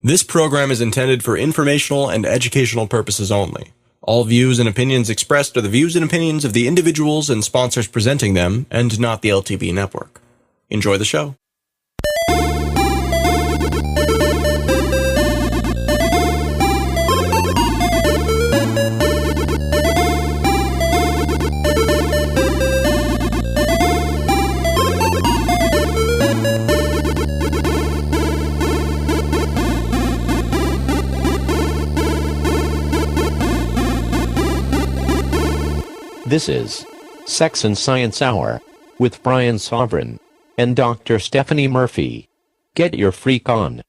This program is intended for informational and educational purposes only. All views and opinions expressed are the views and opinions of the individuals and sponsors presenting them, and not the LTB network. Enjoy the show. This is Sex and Science Hour with Brian Sovereign and Dr. Stephanie Murphy. Get your freak on.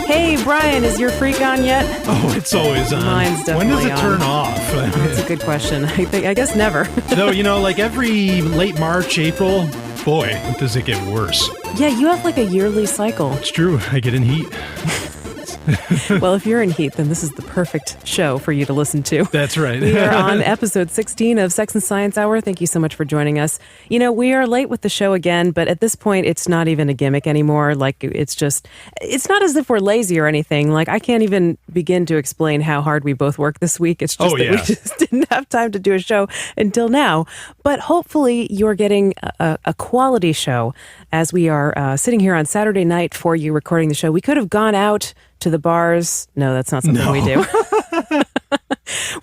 Hey, Brian, is your freak on yet? Oh, it's always on. Mine's definitely When does it turn off? That's a good question. I guess never. Though, like every late March, April, boy, does it get worse. Yeah, you have like a yearly cycle. It's true. I get in heat. Well, if you're in heat, then this is the perfect show for you to listen to. That's right. We are on episode 16 of Sex and Science Hour. Thank you so much for joining us. We are late with the show again, but at this point, it's not even a gimmick anymore. It's not as if we're lazy or anything. I can't even begin to explain how hard we both worked this week. It's just we just didn't have time to do a show until now. But hopefully, you're getting a quality show as we are sitting here on Saturday night for you recording the show. We could have gone out to the bars. No, that's not something we do.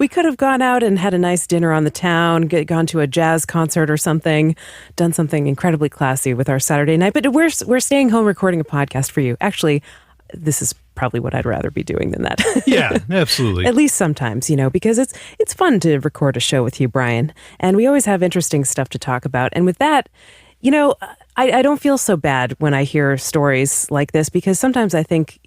We could have gone out and had a nice dinner on the town, gone to a jazz concert or something, done something incredibly classy with our Saturday night. But we're staying home recording a podcast for you. Actually, this is probably what I'd rather be doing than that. Yeah, absolutely. At least sometimes, because it's fun to record a show with you, Brian. And we always have interesting stuff to talk about. And with that, I don't feel so bad when I hear stories like this, because sometimes I think,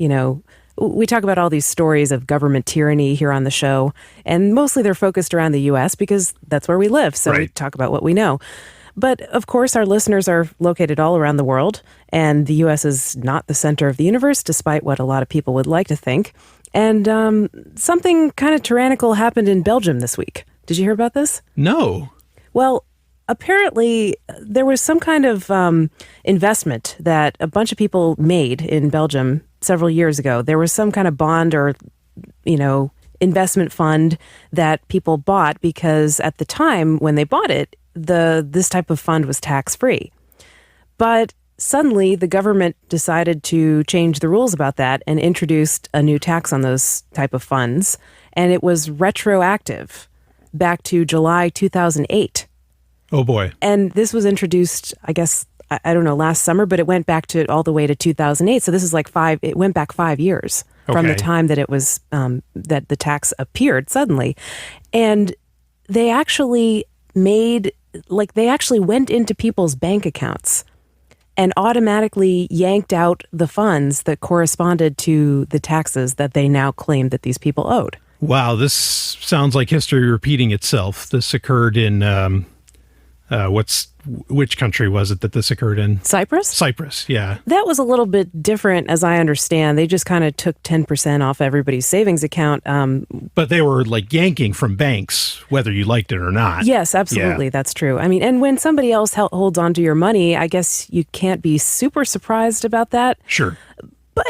we talk about all these stories of government tyranny here on the show, and mostly they're focused around the U.S. because that's where we live. So we talk about what we know. But of course, our listeners are located all around the world, and the U.S. is not the center of the universe, despite what a lot of people would like to think. And something kind of tyrannical happened in Belgium this week. Did you hear about this? No. Well, apparently, there was some kind of investment that a bunch of people made in Belgium several years ago. There was some kind of bond or, investment fund that people bought because at the time when they bought it, this type of fund was tax-free. But suddenly, the government decided to change the rules about that and introduced a new tax on those type of funds, and it was retroactive back to July 2008. Oh, boy. And this was introduced, I guess, I don't know, last summer, but it went back to all the way to 2008. So this is it went back 5 years from the time that it was, that the tax appeared suddenly. And they actually went into people's bank accounts and automatically yanked out the funds that corresponded to the taxes that they now claimed that these people owed. Wow, this sounds like history repeating itself. This occurred in... which country was it that this occurred in? Cyprus? Cyprus, yeah. That was a little bit different, as I understand. They just kind of took 10% off everybody's savings account. But they were yanking from banks, whether you liked it or not. Yes, absolutely. Yeah. That's true. I mean, and when somebody else holds onto your money, I guess you can't be super surprised about that. Sure. But,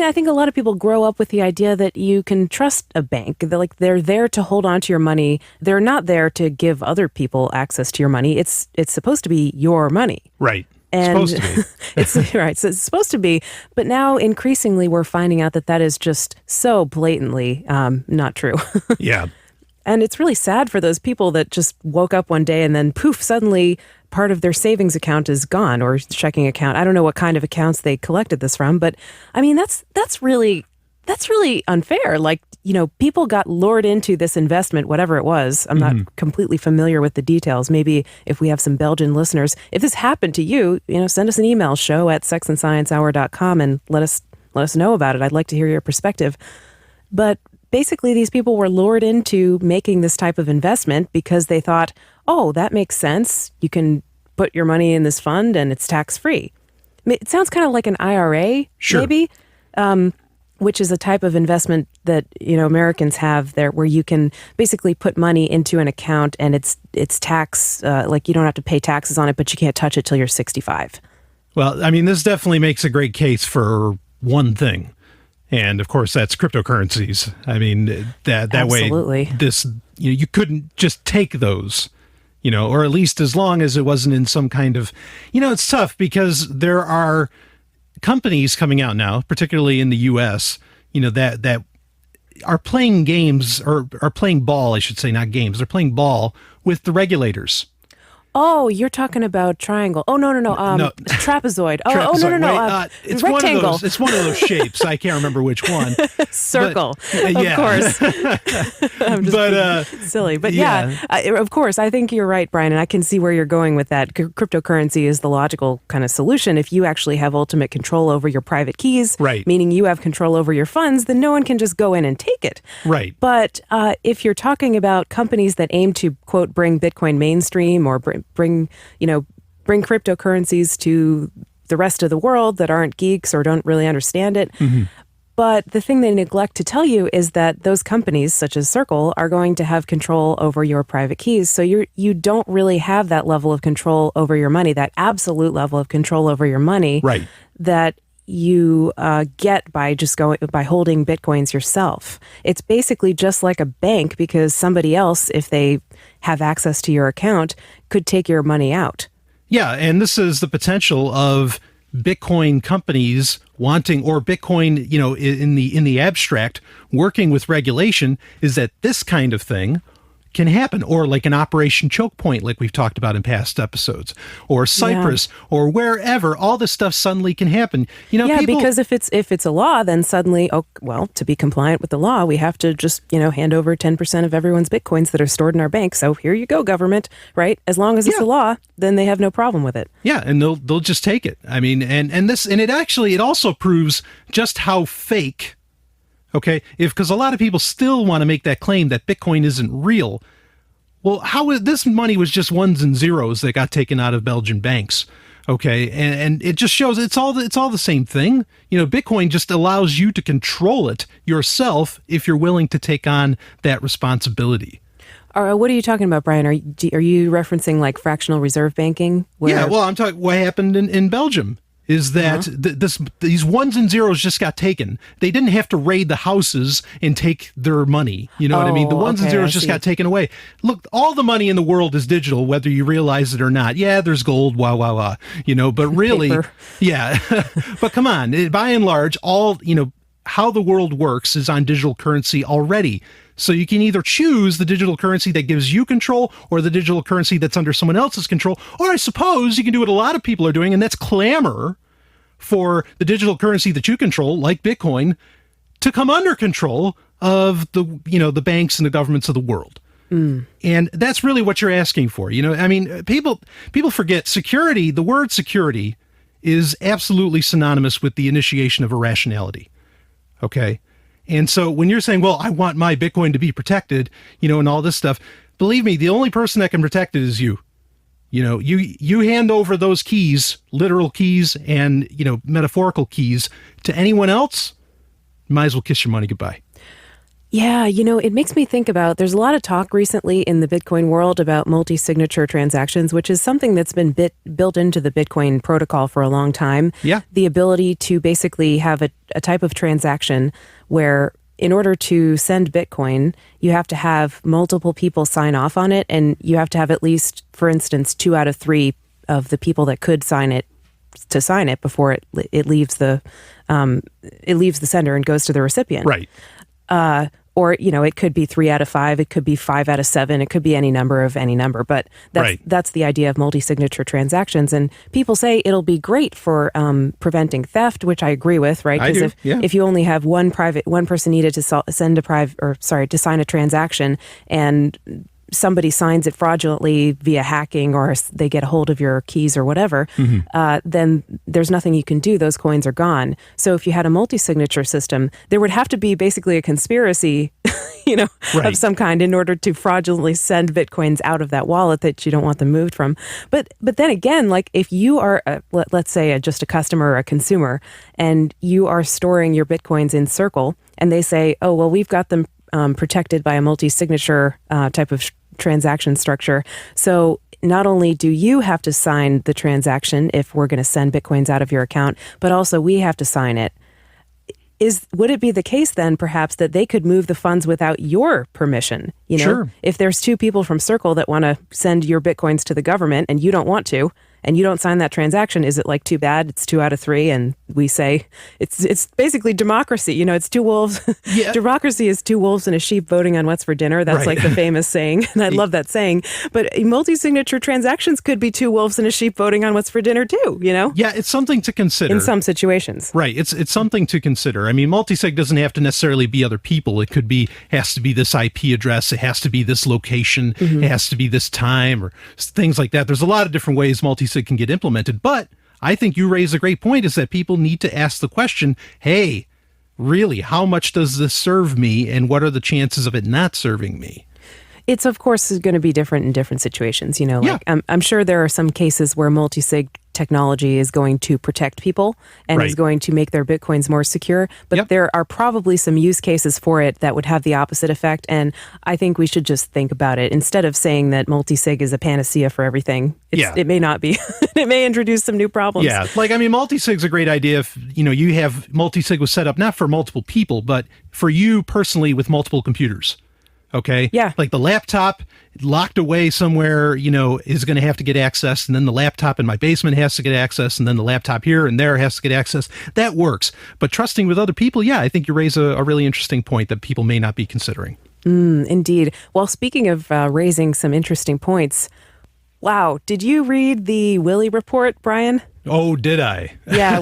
I think a lot of people grow up with the idea that you can trust a bank. They're there to hold on to your money. They're not there to give other people access to your money. It's supposed to be your money. Right. And it's supposed to be. It's right. So it's supposed to be. But now increasingly we're finding out that is just so blatantly not true. Yeah. And it's really sad for those people that just woke up one day and then poof, suddenly part of their savings account is gone, or checking account. I don't know what kind of accounts they collected this from, but that's really unfair. People got lured into this investment, whatever it was. I'm not completely familiar with the details. Maybe if we have some Belgian listeners, if this happened to you, send us an email, show@sexandsciencehour.com, and let us know about it. I'd like to hear your perspective. But basically, these people were lured into making this type of investment because they thought, oh, that makes sense. You can put your money in this fund and it's tax-free. It sounds kind of like an IRA, sure. Maybe, which is a type of investment that, Americans have there where you can basically put money into an account and it's tax, you don't have to pay taxes on it, but you can't touch it till you're 65. Well, I mean, this definitely makes a great case for one thing. And of course, that's cryptocurrencies. I mean, that Absolutely. way, you couldn't just take those, or at least as long as it wasn't in some kind of, it's tough because there are companies coming out now, particularly in the U.S., that are playing games or are playing ball, I should say, not games. They're playing ball with the regulators. Oh, you're talking about triangle. Oh, no. No. Trapezoid. Oh, Trapezoid. no. It's rectangle. It's one of those shapes. I can't remember which one. Circle. Of yeah. course. I'm just being silly. But of course, I think you're right, Brian, and I can see where you're going with that. Cryptocurrency is the logical kind of solution. If you actually have ultimate control over your private keys, right, meaning you have control over your funds, then no one can just go in and take it. Right. But if you're talking about companies that aim to, quote, bring Bitcoin mainstream or bring cryptocurrencies to the rest of the world that aren't geeks or don't really understand it. Mm-hmm. But the thing they neglect to tell you is that those companies, such as Circle, are going to have control over your private keys. So you don't really have that level of control over your money, that absolute level of control over your money, right, that you get by by holding Bitcoins yourself. It's basically just like a bank, because somebody else, if they have access to your account, could take your money out. Yeah, and this is the potential of Bitcoin companies wanting, or Bitcoin, in the abstract, working with regulation, is that this kind of thing can happen, or like an Operation Choke Point, like we've talked about in past episodes, or Cyprus, or wherever. All this stuff suddenly can happen. Because if it's a law, then suddenly, to be compliant with the law, we have to just hand over 10% of everyone's Bitcoins that are stored in our bank. So here you go, government, right? As long as it's a law, then they have no problem with it. Yeah, and they'll just take it. I mean, and it also proves just how fake. Okay, because a lot of people still want to make that claim that Bitcoin isn't real. Well, this money was just ones and zeros that got taken out of Belgian banks. Okay, and it just shows it's all the same thing. Bitcoin just allows you to control it yourself if you're willing to take on that responsibility. What are you talking about, Brian? Are you referencing like fractional reserve banking? Yeah, well, I'm talking what happened in Belgium. Is that these ones and zeros just got taken. They didn't have to raid the houses and take their money. You know what I mean? The ones and zeros just got taken away. Look, all the money in the world is digital, whether you realize it or not. Yeah, there's gold, but really, yeah. But come on, by and large, how the world works is on digital currency already. So you can either choose the digital currency that gives you control, or the digital currency that's under someone else's control. Or I suppose you can do what a lot of people are doing, and that's clamor for the digital currency that you control, like Bitcoin, to come under control of the banks and the governments of the world. Mm. And that's really what you're asking for. I mean, people forget security. The word security is absolutely synonymous with the initiation of irrationality. Okay. And so when you're saying, well, I want my Bitcoin to be protected, and all this stuff, believe me, the only person that can protect it is you. You hand over those keys, literal keys and, metaphorical keys, to anyone else, might as well kiss your money goodbye. Yeah, it makes me think about, there's a lot of talk recently in the Bitcoin world about multi-signature transactions, which is something that's been built into the Bitcoin protocol for a long time. Yeah. The ability to basically have a type of transaction where in order to send Bitcoin, you have to have multiple people sign off on it, and you have to have at least, for instance, 2 out of 3 of the people that could sign it before it leaves the sender and goes to the recipient. Right. Or, it could be 3 out of 5, it could be 5 out of 7, it could be any number, but that's the idea of multi-signature transactions. And people say it'll be great for preventing theft, which I agree with, right? Because if you only have one person needed to to sign a transaction, and somebody signs it fraudulently via hacking, or they get a hold of your keys or whatever, then there's nothing you can do. Those coins are gone. So if you had a multi-signature system, there would have to be basically a conspiracy, of some kind in order to fraudulently send Bitcoins out of that wallet that you don't want them moved from. But then again, like if you are, let's say, just a customer or a consumer, and you are storing your Bitcoins in Circle, and they say, oh, well, we've got them protected by a multi-signature type of transaction structure. So not only do you have to sign the transaction if we're going to send Bitcoins out of your account, but also we have to sign it. Would it be the case then, perhaps, that they could move the funds without your permission? Sure. If there's two people from Circle that want to send your Bitcoins to the government and you don't want to, and you don't sign that transaction, is it like too bad? It's 2 out of 3, and we say it's basically democracy. It's two wolves. Yeah. Democracy is 2 wolves and a sheep voting on what's for dinner. That's right. like the famous saying, and I love that saying. But multi-signature transactions could be 2 wolves and a sheep voting on what's for dinner too. Yeah, it's something to consider in some situations. Right. It's something to consider. I mean, multisig doesn't have to necessarily be other people. It has to be this IP address. It has to be this location. It has to be this time or things like that. There's a lot of different ways multisig can get implemented, but I think you raise a great point, is that people need to ask the question, hey, really, how much does this serve me, and what are the chances of it not serving me? It's, of course, going to be different in different situations. I'm sure there are some cases where multi-sig technology is going to protect people and right. is going to make their Bitcoins more secure. But there are probably some use cases for it that would have the opposite effect. And I think we should just think about it. Instead of saying that multi-sig is a panacea for everything, it may not be. It may introduce some new problems. Yeah, multi-sig's a great idea if, you have multi-sig was set up not for multiple people, but for you personally with multiple computers. Okay. Yeah. Like the laptop locked away somewhere, is going to have to get access. And then the laptop in my basement has to get access. And then the laptop here and there has to get access. That works. But trusting with other people, I think you raise a really interesting point that people may not be considering. Indeed. Well, speaking of raising some interesting points, wow. Did you read the Willy report, Brian? Oh, did I? Yeah,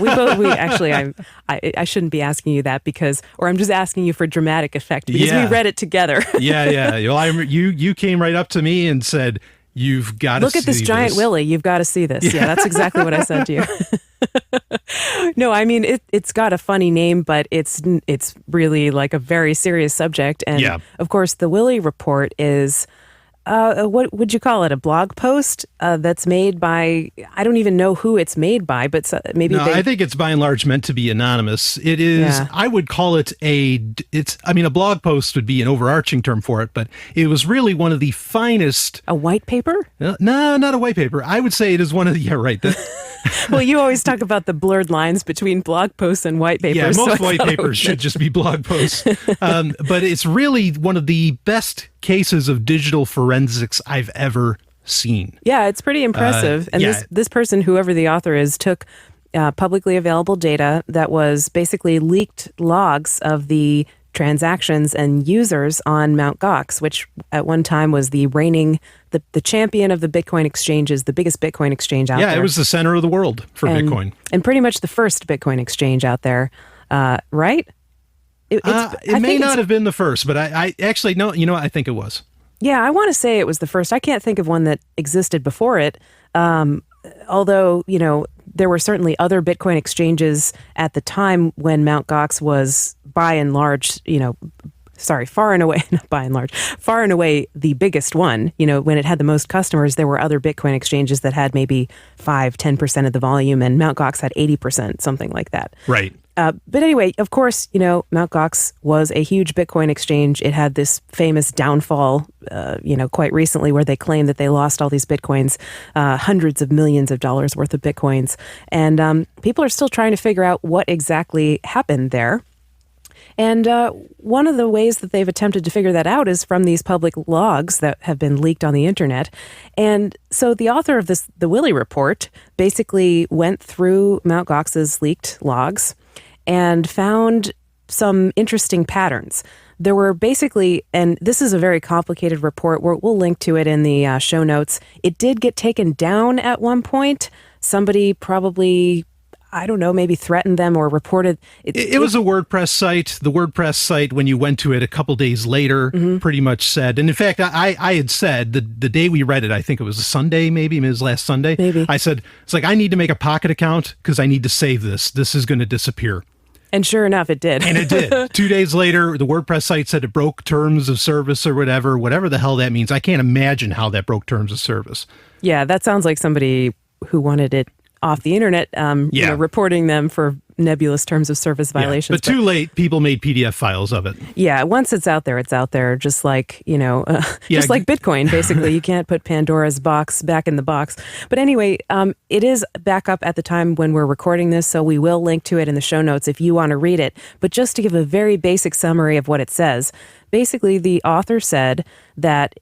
I shouldn't be asking you that or I'm just asking you for dramatic effect because we read it together. Yeah. Well, you came right up to me and said, you've got to look at this giant Willy. You've got to see this. Yeah, that's exactly what I said to you. No, I mean, it's got a funny name, but it's really like a very serious subject. And of course, the Willy report is... what would you call it? A blog post that's made by, I don't even know who it's made by, but maybe I think it's by and large meant to be anonymous. It is, I would call it a blog post would be an overarching term for it, but it was really one of the finest. A white paper? No, not a white paper. I would say it is one of the, right. Well, you always talk about the blurred lines between blog posts and white papers. Yeah, most white papers should just be blog posts. But it's really one of the best cases of digital forensics I've ever seen. Yeah, it's pretty impressive. And this person, whoever the author is, took publicly available data that was basically leaked logs of the transactions and users on Mt. Gox, which at one time was the reigning, the champion of the Bitcoin exchanges, the biggest Bitcoin exchange out there. Yeah, it was the center of the world for Bitcoin. And pretty much the first Bitcoin exchange out there, right? It may not have been the first, but I actually, no, I think it was. Yeah, I want to say it was the first. I can't think of one that existed before it. Although, there were certainly other Bitcoin exchanges at the time when Mt. Gox was by and large, far and away, not by and large, far and away the biggest one. When it had the most customers, there were other Bitcoin exchanges that had maybe 5-10% of the volume, and Mt. Gox had 80%, something like that. Right. But anyway, of course, Mt. Gox was a huge Bitcoin exchange. It had this famous downfall, quite recently where they claimed that they lost all these Bitcoins, hundreds of millions of dollars worth of Bitcoins. And people are still trying to figure out what exactly happened there. And one of the ways that they've attempted to figure that out is from these public logs that have been leaked on the internet. And so the author of the Willy report basically went through Mt. Gox's leaked logs and found some interesting patterns. There were basically, and this is a very complicated report, we'll link to it in the show notes. It did get taken down at one point. Somebody probably, I don't know, maybe threatened them or reported. It was a WordPress site. The WordPress site, when you went to it a couple days later, pretty much said, and in fact, I had said the day we read it, I think it was a Sunday, maybe it was last Sunday. Maybe. I said, it's like, I need to make a Pocket account because I need to save this. This is going to disappear. And sure enough, it did. And it did. 2 days later, the WordPress site said it broke terms of service or whatever the hell that means. I can't imagine how that broke terms of service. Yeah, that sounds like somebody who wanted it off the internet, reporting them for nebulous terms of service violations. But too late, people made PDF files of it. Yeah, once it's out there, just like, just like Bitcoin, basically. You can't put Pandora's box back in the box. But anyway, it is back up at the time when we're recording this, so we will link to it in the show notes if you want to read it. But just to give a very basic summary of what it says, basically the author said that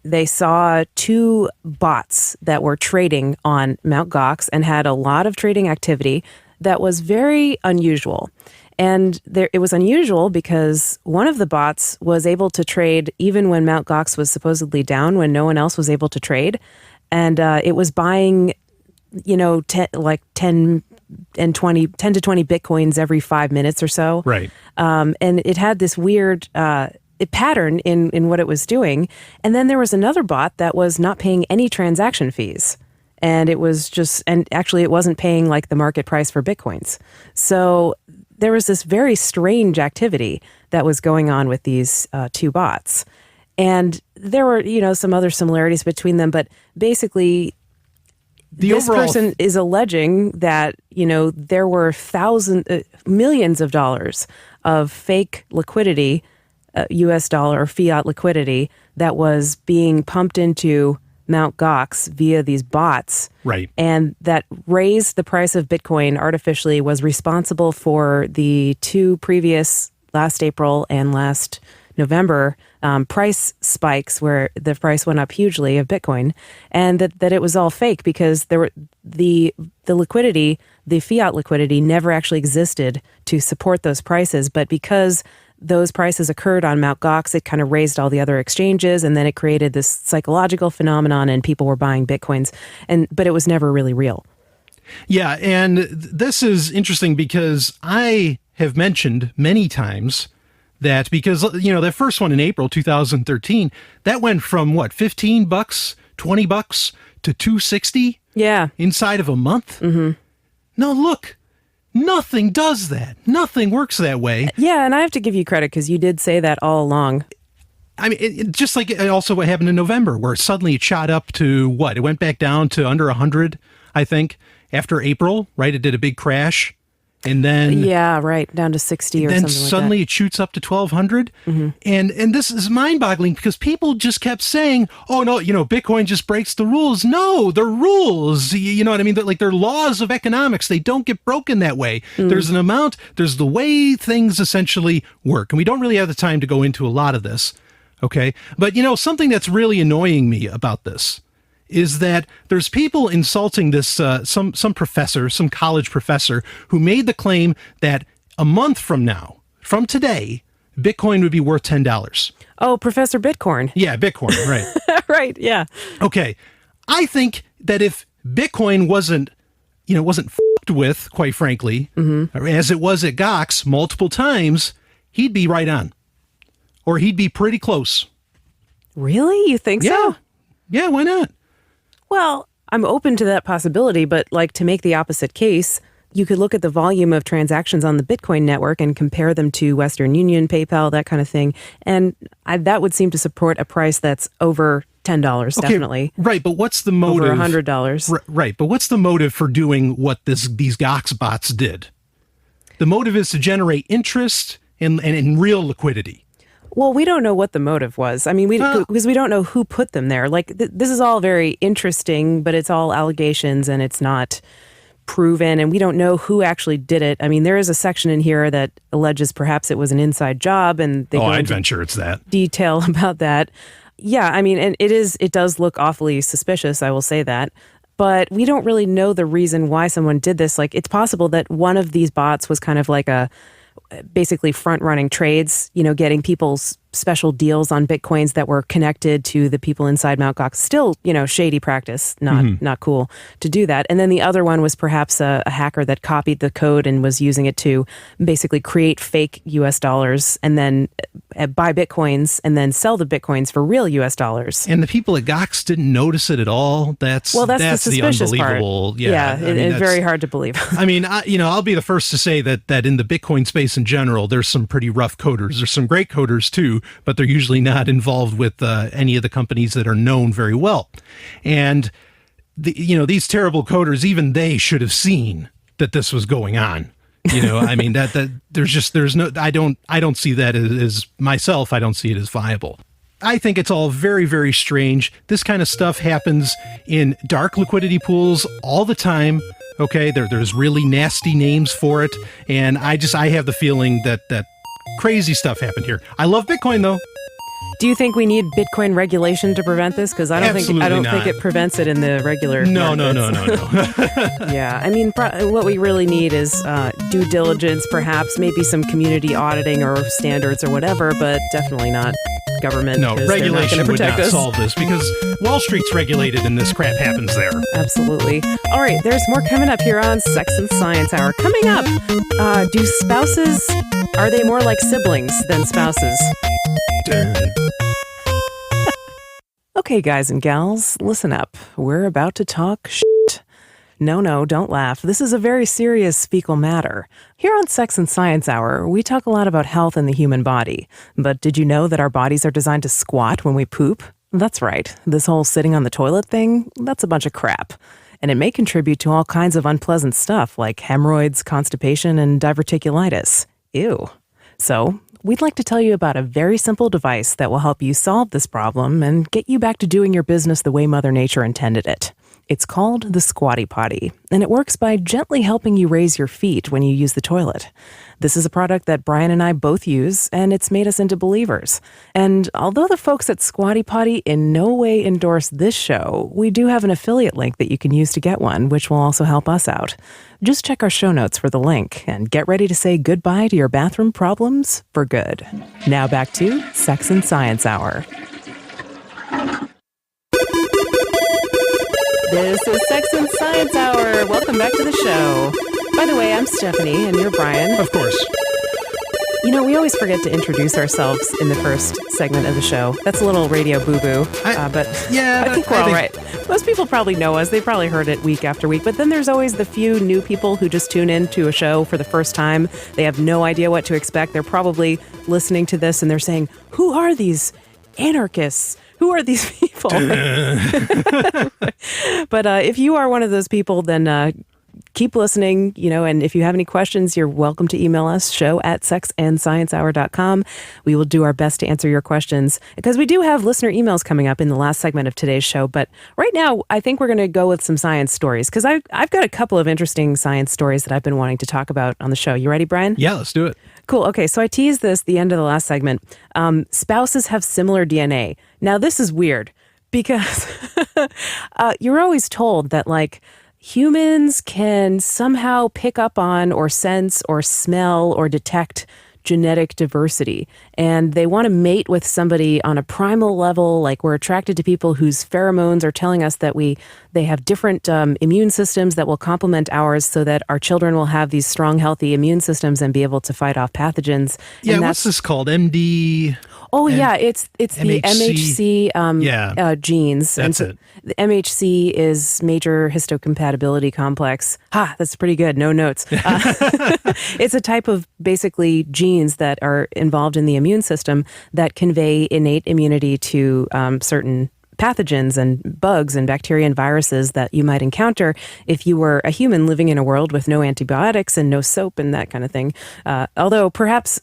they saw two bots that were trading on Mt. Gox and had a lot of trading activity that was very unusual. And it was unusual because one of the bots was able to trade even when Mt. Gox was supposedly down, when no one else was able to trade. And it was buying, 10 to 20 Bitcoins every 5 minutes or so. Right. And it had this weird pattern in what it was doing. And then there was another bot that was not paying any transaction fees. And it wasn't paying like the market price for Bitcoins. So there was this very strange activity that was going on with these two bots. And there were, some other similarities between them, but basically this person is alleging that, there were millions of dollars of fake liquidity, US dollar or fiat liquidity that was being pumped into Mt. Gox via these bots. Right. And that raised the price of Bitcoin artificially, was responsible for the two previous, last April and last November, price spikes where the price went up hugely of Bitcoin, and that it was all fake because there were the liquidity, the fiat liquidity never actually existed to support those prices. But because those prices occurred on Mt. Gox, it kind of raised all the other exchanges, and then it created this psychological phenomenon, and people were buying Bitcoins, but it was never really real. Yeah, and this is interesting because I have mentioned many times that because, that first one in April 2013, that went from what, $15, $20 to $260? Yeah. Inside of a month? Mm-hmm. No, look. Nothing does that. Nothing works that way. Yeah, and I have to give you credit because you did say that all along. I mean, just like also what happened in November, where suddenly it shot up to what? It went back down to under 100, I think, after April, right? It did a big crash. And then yeah, right, down to 60 or something like that. Then suddenly it shoots up to 1,200. Mm-hmm. And this is mind-boggling because people just kept saying, "Oh no, Bitcoin just breaks the rules." No, the rules, you know what I mean? They're laws of economics. They don't get broken that way. Mm. There's the way things essentially work, and we don't really have the time to go into a lot of this. Okay, but something that's really annoying me about this is that there's people insulting this, some professor, some college professor, who made the claim that a month from now, from today, Bitcoin would be worth $10. Oh, Professor Bitcoin. Yeah, Bitcoin, right. Right, yeah. Okay. I think that if Bitcoin wasn't fucked with, quite frankly, mm-hmm. as it was at Gox multiple times, he'd be right on. Or he'd be pretty close. Really? You think so? Yeah, why not? Well, I'm open to that possibility, but to make the opposite case, you could look at the volume of transactions on the Bitcoin network and compare them to Western Union, PayPal, that kind of thing. And that would seem to support a price that's over $10, definitely. Right, but what's the motive? Over $100. Right, but what's the motive for doing what these Gox bots did? The motive is to generate interest and real liquidity. Well, we don't know what the motive was. I mean, because we don't know who put them there. This is all very interesting, but it's all allegations and it's not proven, and we don't know who actually did it. I mean, there is a section in here that alleges perhaps it was an inside job, and they I'd venture it's that. Detail about that. Yeah, I mean, and it does look awfully suspicious, I will say that. But we don't really know the reason why someone did this. It's possible that one of these bots was kind of like basically front-running trades, getting people's special deals on Bitcoins that were connected to the people inside Mt. Gox. Still, shady practice, not cool to do that. And then the other one was perhaps a hacker that copied the code and was using it to basically create fake US dollars and then buy Bitcoins and then sell the Bitcoins for real US dollars. And the people at Gox didn't notice it at all. That's the suspicious the unbelievable part. Yeah, it's very hard to believe. I mean, I'll be the first to say that in the Bitcoin space in general, there's some pretty rough coders. There's some great coders too, but they're usually not involved with any of the companies that are known very well. And these terrible coders, even they should have seen that this was going on. I mean, that there's no, I don't see that as myself. I don't see it as viable. I think it's all very, very strange. This kind of stuff happens in dark liquidity pools all the time. Okay, there's really nasty names for it, and I have the feeling that crazy stuff happened here. I love Bitcoin though. Do you think we need Bitcoin regulation to prevent this? Because I don't think it prevents it in the regular. No. Yeah, I mean, what we really need is due diligence, perhaps, maybe some community auditing or standards or whatever, but definitely not government. No, regulation would not solve this because Wall Street's regulated and this crap happens there. Absolutely. All right, there's more coming up here on Sex and Science Hour. Coming up, do spouses, are they more like siblings than spouses? Okay, guys and gals, listen up. We're about to talk shit. No, don't laugh. This is a very serious fecal matter. Here on Sex and Science Hour, we talk a lot about health in the human body. But did you know that our bodies are designed to squat when we poop? That's right. This whole sitting on the toilet thing, that's a bunch of crap. And it may contribute to all kinds of unpleasant stuff like hemorrhoids, constipation, and diverticulitis. Ew. So, we'd like to tell you about a very simple device that will help you solve this problem and get you back to doing your business the way Mother Nature intended it. It's called the Squatty Potty, and it works by gently helping you raise your feet when you use the toilet. This is a product that Brian and I both use, and it's made us into believers. And although the folks at Squatty Potty in no way endorse this show, we do have an affiliate link that you can use to get one, which will also help us out. Just check our show notes for the link, and get ready to say goodbye to your bathroom problems for good. Now back to Sex and Science Hour. This is Sex and Science Hour. Welcome back to the show. By the way, I'm Stephanie, and you're Brian. Of course. We always forget to introduce ourselves in the first segment of the show. That's a little radio boo-boo, but I think we're all right. Most people probably know us. They probably heard it week after week, but then there's always the few new people who just tune in to a show for the first time. They have no idea what to expect. They're probably listening to this, and they're saying, who are these anarchists? Who are these people? But if you are one of those people, then keep listening, and if you have any questions, you're welcome to email us, show@sexandsciencehour.com. We will do our best to answer your questions because we do have listener emails coming up in the last segment of today's show. But right now, I think we're going to go with some science stories because I've got a couple of interesting science stories that I've been wanting to talk about on the show. You ready, Brian? Yeah, let's do it. Cool. Okay, so I teased this at the end of the last segment. Spouses have similar DNA. Now, this is weird because you're always told that, humans can somehow pick up on or sense or smell or detect genetic diversity. And they want to mate with somebody on a primal level, like we're attracted to people whose pheromones are telling us that they have different immune systems that will complement ours so that our children will have these strong, healthy immune systems and be able to fight off pathogens. Yeah, what's this called? MD? Oh, yeah, it's the MHC genes. That's it. The MHC is major histocompatibility complex. That's pretty good. No notes. It's a type of basically genes that are involved in the immune system that convey innate immunity to certain pathogens and bugs and bacteria and viruses that you might encounter if you were a human living in a world with no antibiotics and no soap and that kind of thing. Although perhaps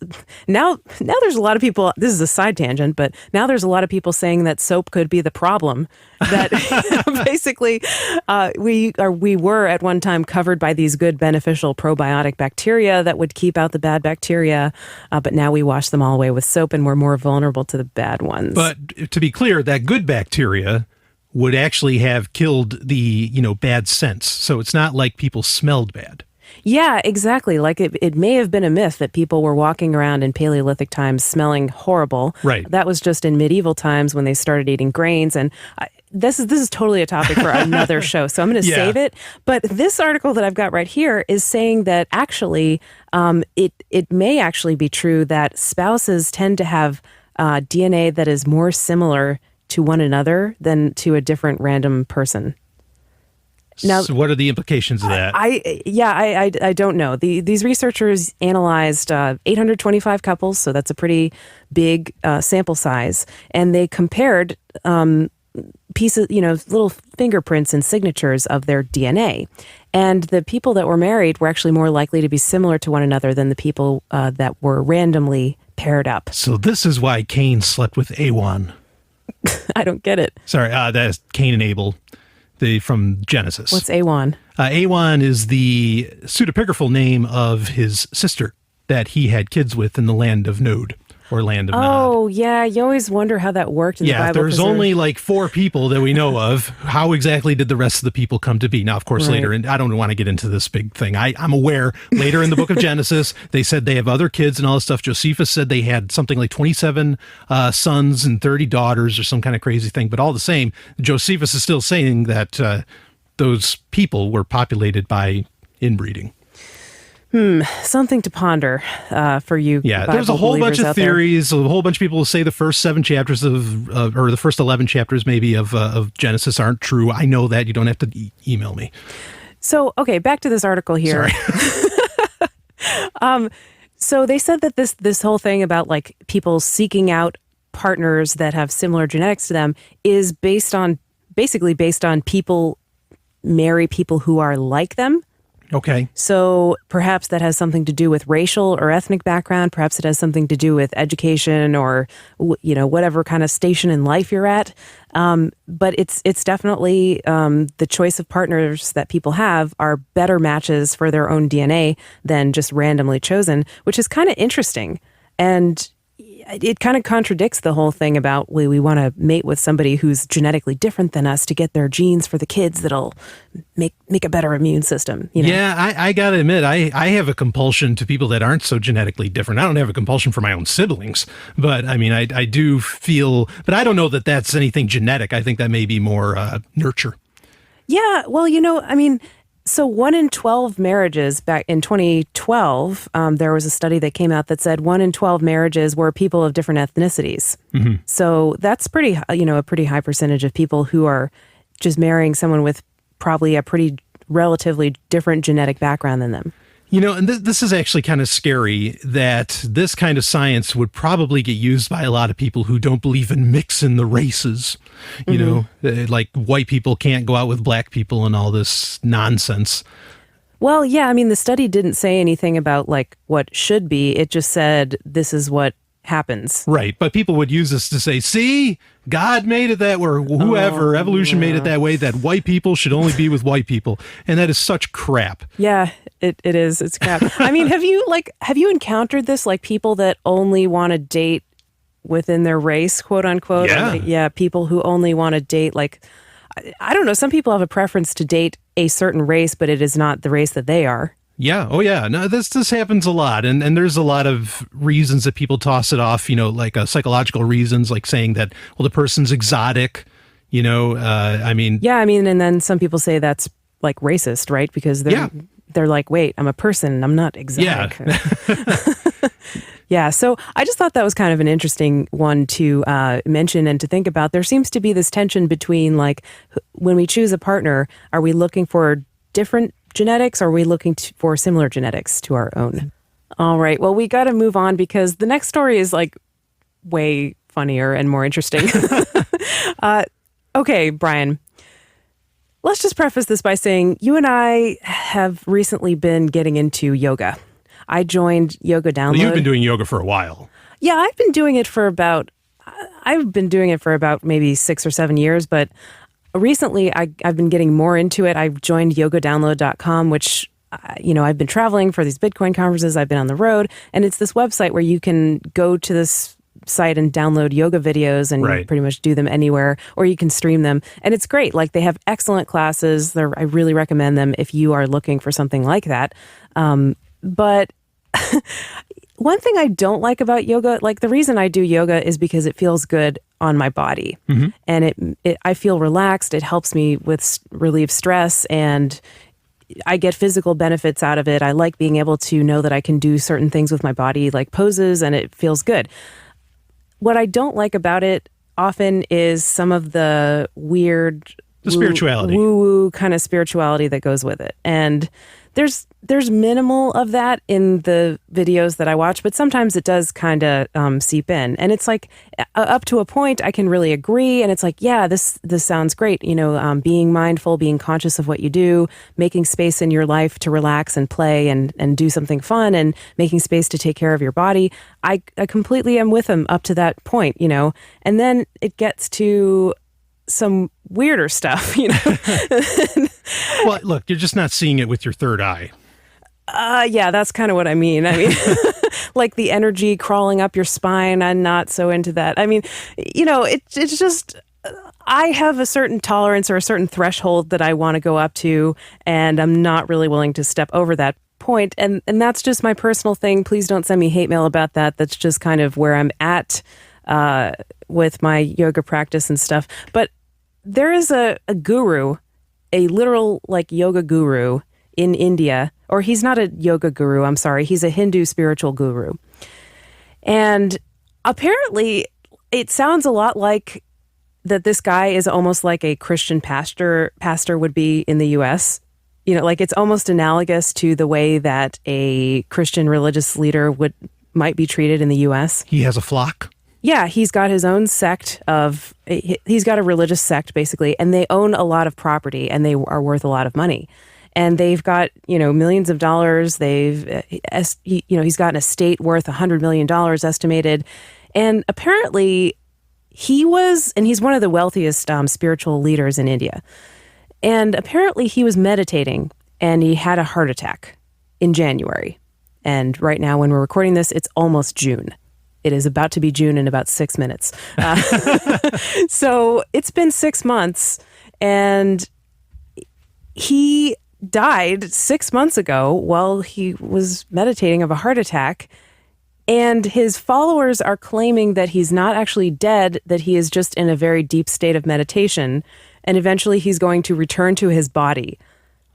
now there's a lot of people, this is a side tangent, but now there's a lot of people saying that soap could be the problem. That basically we were at one time covered by these good beneficial probiotic bacteria that would keep out the bad bacteria, but now we wash them all away with soap and we're more vulnerable to the bad ones. But to be clear, that good bacteria would actually have killed the bad scents. So it's not like people smelled bad. Yeah, exactly. Like it may have been a myth that people were walking around in Paleolithic times smelling horrible. Right. That was just in medieval times when they started eating grains. And this is totally a topic for another show, so I'm going to save it. But this article that I've got right here is saying that actually it may actually be true that spouses tend to have DNA that is more similar to one another than to a different random person. Now, so what are the implications of that? I don't know. These researchers analyzed 825 couples, so that's a pretty big sample size, and they compared pieces, little fingerprints and signatures of their DNA. And the people that were married were actually more likely to be similar to one another than the people that were randomly paired up. So this is why Cain slept with Awan. I don't get it. Sorry, that is Cain and Abel, from Genesis. What's Awan? Awan is the pseudepigraphal name of his sister that he had kids with in the land of Nod. Or land of Nod. Oh, yeah. You always wonder how that worked in the Bible. Yeah, there's only like 4 people that we know of. How exactly did the rest of the people come to be? Now, of course, later, and I don't want to get into this big thing. I'm aware later in the book of Genesis, they said they have other kids and all this stuff. Josephus said they had something like 27 sons and 30 daughters or some kind of crazy thing. But all the same, Josephus is still saying that those people were populated by inbreeding. Something to ponder for you. Yeah, Bible there's a whole bunch of theories. A whole bunch of people will say the first 7 chapters or the first 11 chapters maybe of Genesis aren't true. I know that. You don't have to email me. So, okay, back to this article here. Sorry. So they said that this whole thing about like people seeking out partners that have similar genetics to them is basically based on people marry people who are like them. Okay. So perhaps that has something to do with racial or ethnic background. Perhaps it has something to do with education or, whatever kind of station in life you're at. But it's definitely the choice of partners that people have are better matches for their own DNA than just randomly chosen, which is kind of interesting. And it kind of contradicts the whole thing about we want to mate with somebody who's genetically different than us to get their genes for the kids that'll make a better immune system. Yeah, I got to admit, I have a compulsion to people that aren't so genetically different. I don't have a compulsion for my own siblings, but I mean, I do feel, but I don't know that that's anything genetic. I think that may be more nurture. Yeah, well, so 1 in 12 marriages back in 2012, there was a study that came out that said 1 in 12 marriages were people of different ethnicities. Mm-hmm. So that's a pretty high percentage of people who are just marrying someone with probably a pretty relatively different genetic background than them. And this is actually kind of scary that this kind of science would probably get used by a lot of people who don't believe in mixing the races. Like white people can't go out with black people and all this nonsense. Well, yeah, the study didn't say anything about like what should be. It just said this is what happens. Right. But people would use this to say, see, God made it that way, or whoever, evolution made it that way, that white people should only be with white people. And that is such crap. Yeah, it is. It's crap. Have you encountered this, like people that only want to date within their race, quote unquote? Yeah. People who only want to date, like, I don't know, some people have a preference to date a certain race, but it is not the race that they are. Yeah. Oh, yeah. No, this happens a lot. And there's a lot of reasons that people toss it off, like psychological reasons, like saying that, well, the person's exotic, Yeah, and then some people say that's like racist, right? Because they're like, wait, I'm a person. I'm not exotic. Yeah. Yeah. So I just thought that was kind of an interesting one to mention and to think about. There seems to be this tension between like when we choose a partner, are we looking for different genetics, or are we looking for similar genetics to our own? All right. Well, we got to move on because the next story is like way funnier and more interesting. Okay, Brian, let's just preface this by saying you and I have recently been getting into yoga. I joined Yoga Download. Well, you've been doing yoga for a while. Yeah, I've been doing it for about maybe 6 or 7 years, but recently, I've been getting more into it. I've joined yogadownload.com, which, I've been traveling for these Bitcoin conferences. I've been on the road, and it's this website where you can go to this site and download yoga videos and pretty much do them anywhere, or you can stream them. And it's great. Like, they have excellent classes. I really recommend them if you are looking for something like that. But one thing I don't like about yoga, like the reason I do yoga is because it feels good on my body. Mm-hmm. And I feel relaxed. It helps me relieve stress, and I get physical benefits out of it. I like being able to know that I can do certain things with my body, like poses, and it feels good. What I don't like about it often is some of the weird spirituality, woo-woo kind of spirituality that goes with it. And there's minimal of that in the videos that I watch, but sometimes it does kind of seep in. And it's like up to a point I can really agree. And it's like, yeah, this sounds great. Being mindful, being conscious of what you do, making space in your life to relax and play and do something fun, and making space to take care of your body. I completely am with him up to that point, and then it gets to some weirder stuff, Well, look, you're just not seeing it with your third eye. Yeah, that's kind of what I mean. Like the energy crawling up your spine, I'm not so into that. It's just, I have a certain tolerance or a certain threshold that I want to go up to, and I'm not really willing to step over that point. And that's just my personal thing. Please don't send me hate mail about that. That's just kind of where I'm at with my yoga practice and stuff. But there is a guru, a literal yoga guru in India, or he's not a yoga guru, I'm sorry, he's a Hindu spiritual guru. And apparently it sounds a lot like that this guy is almost like a Christian pastor would be in the US. It's almost analogous to the way that a Christian religious leader might be treated in the US. He has a flock? Yeah, he's got his own he's got a religious sect, basically, and they own a lot of property, and they are worth a lot of money. And they've got, millions of dollars. He's got an estate worth $100 million estimated. And apparently he's one of the wealthiest spiritual leaders in India. And apparently he was meditating, and he had a heart attack in January. And right now, when we're recording this, it's almost June. It is about to be June in about 6 minutes. So it's been 6 months, and he died 6 months ago while he was meditating of a heart attack. And his followers are claiming that he's not actually dead, that he is just in a very deep state of meditation. And eventually he's going to return to his body.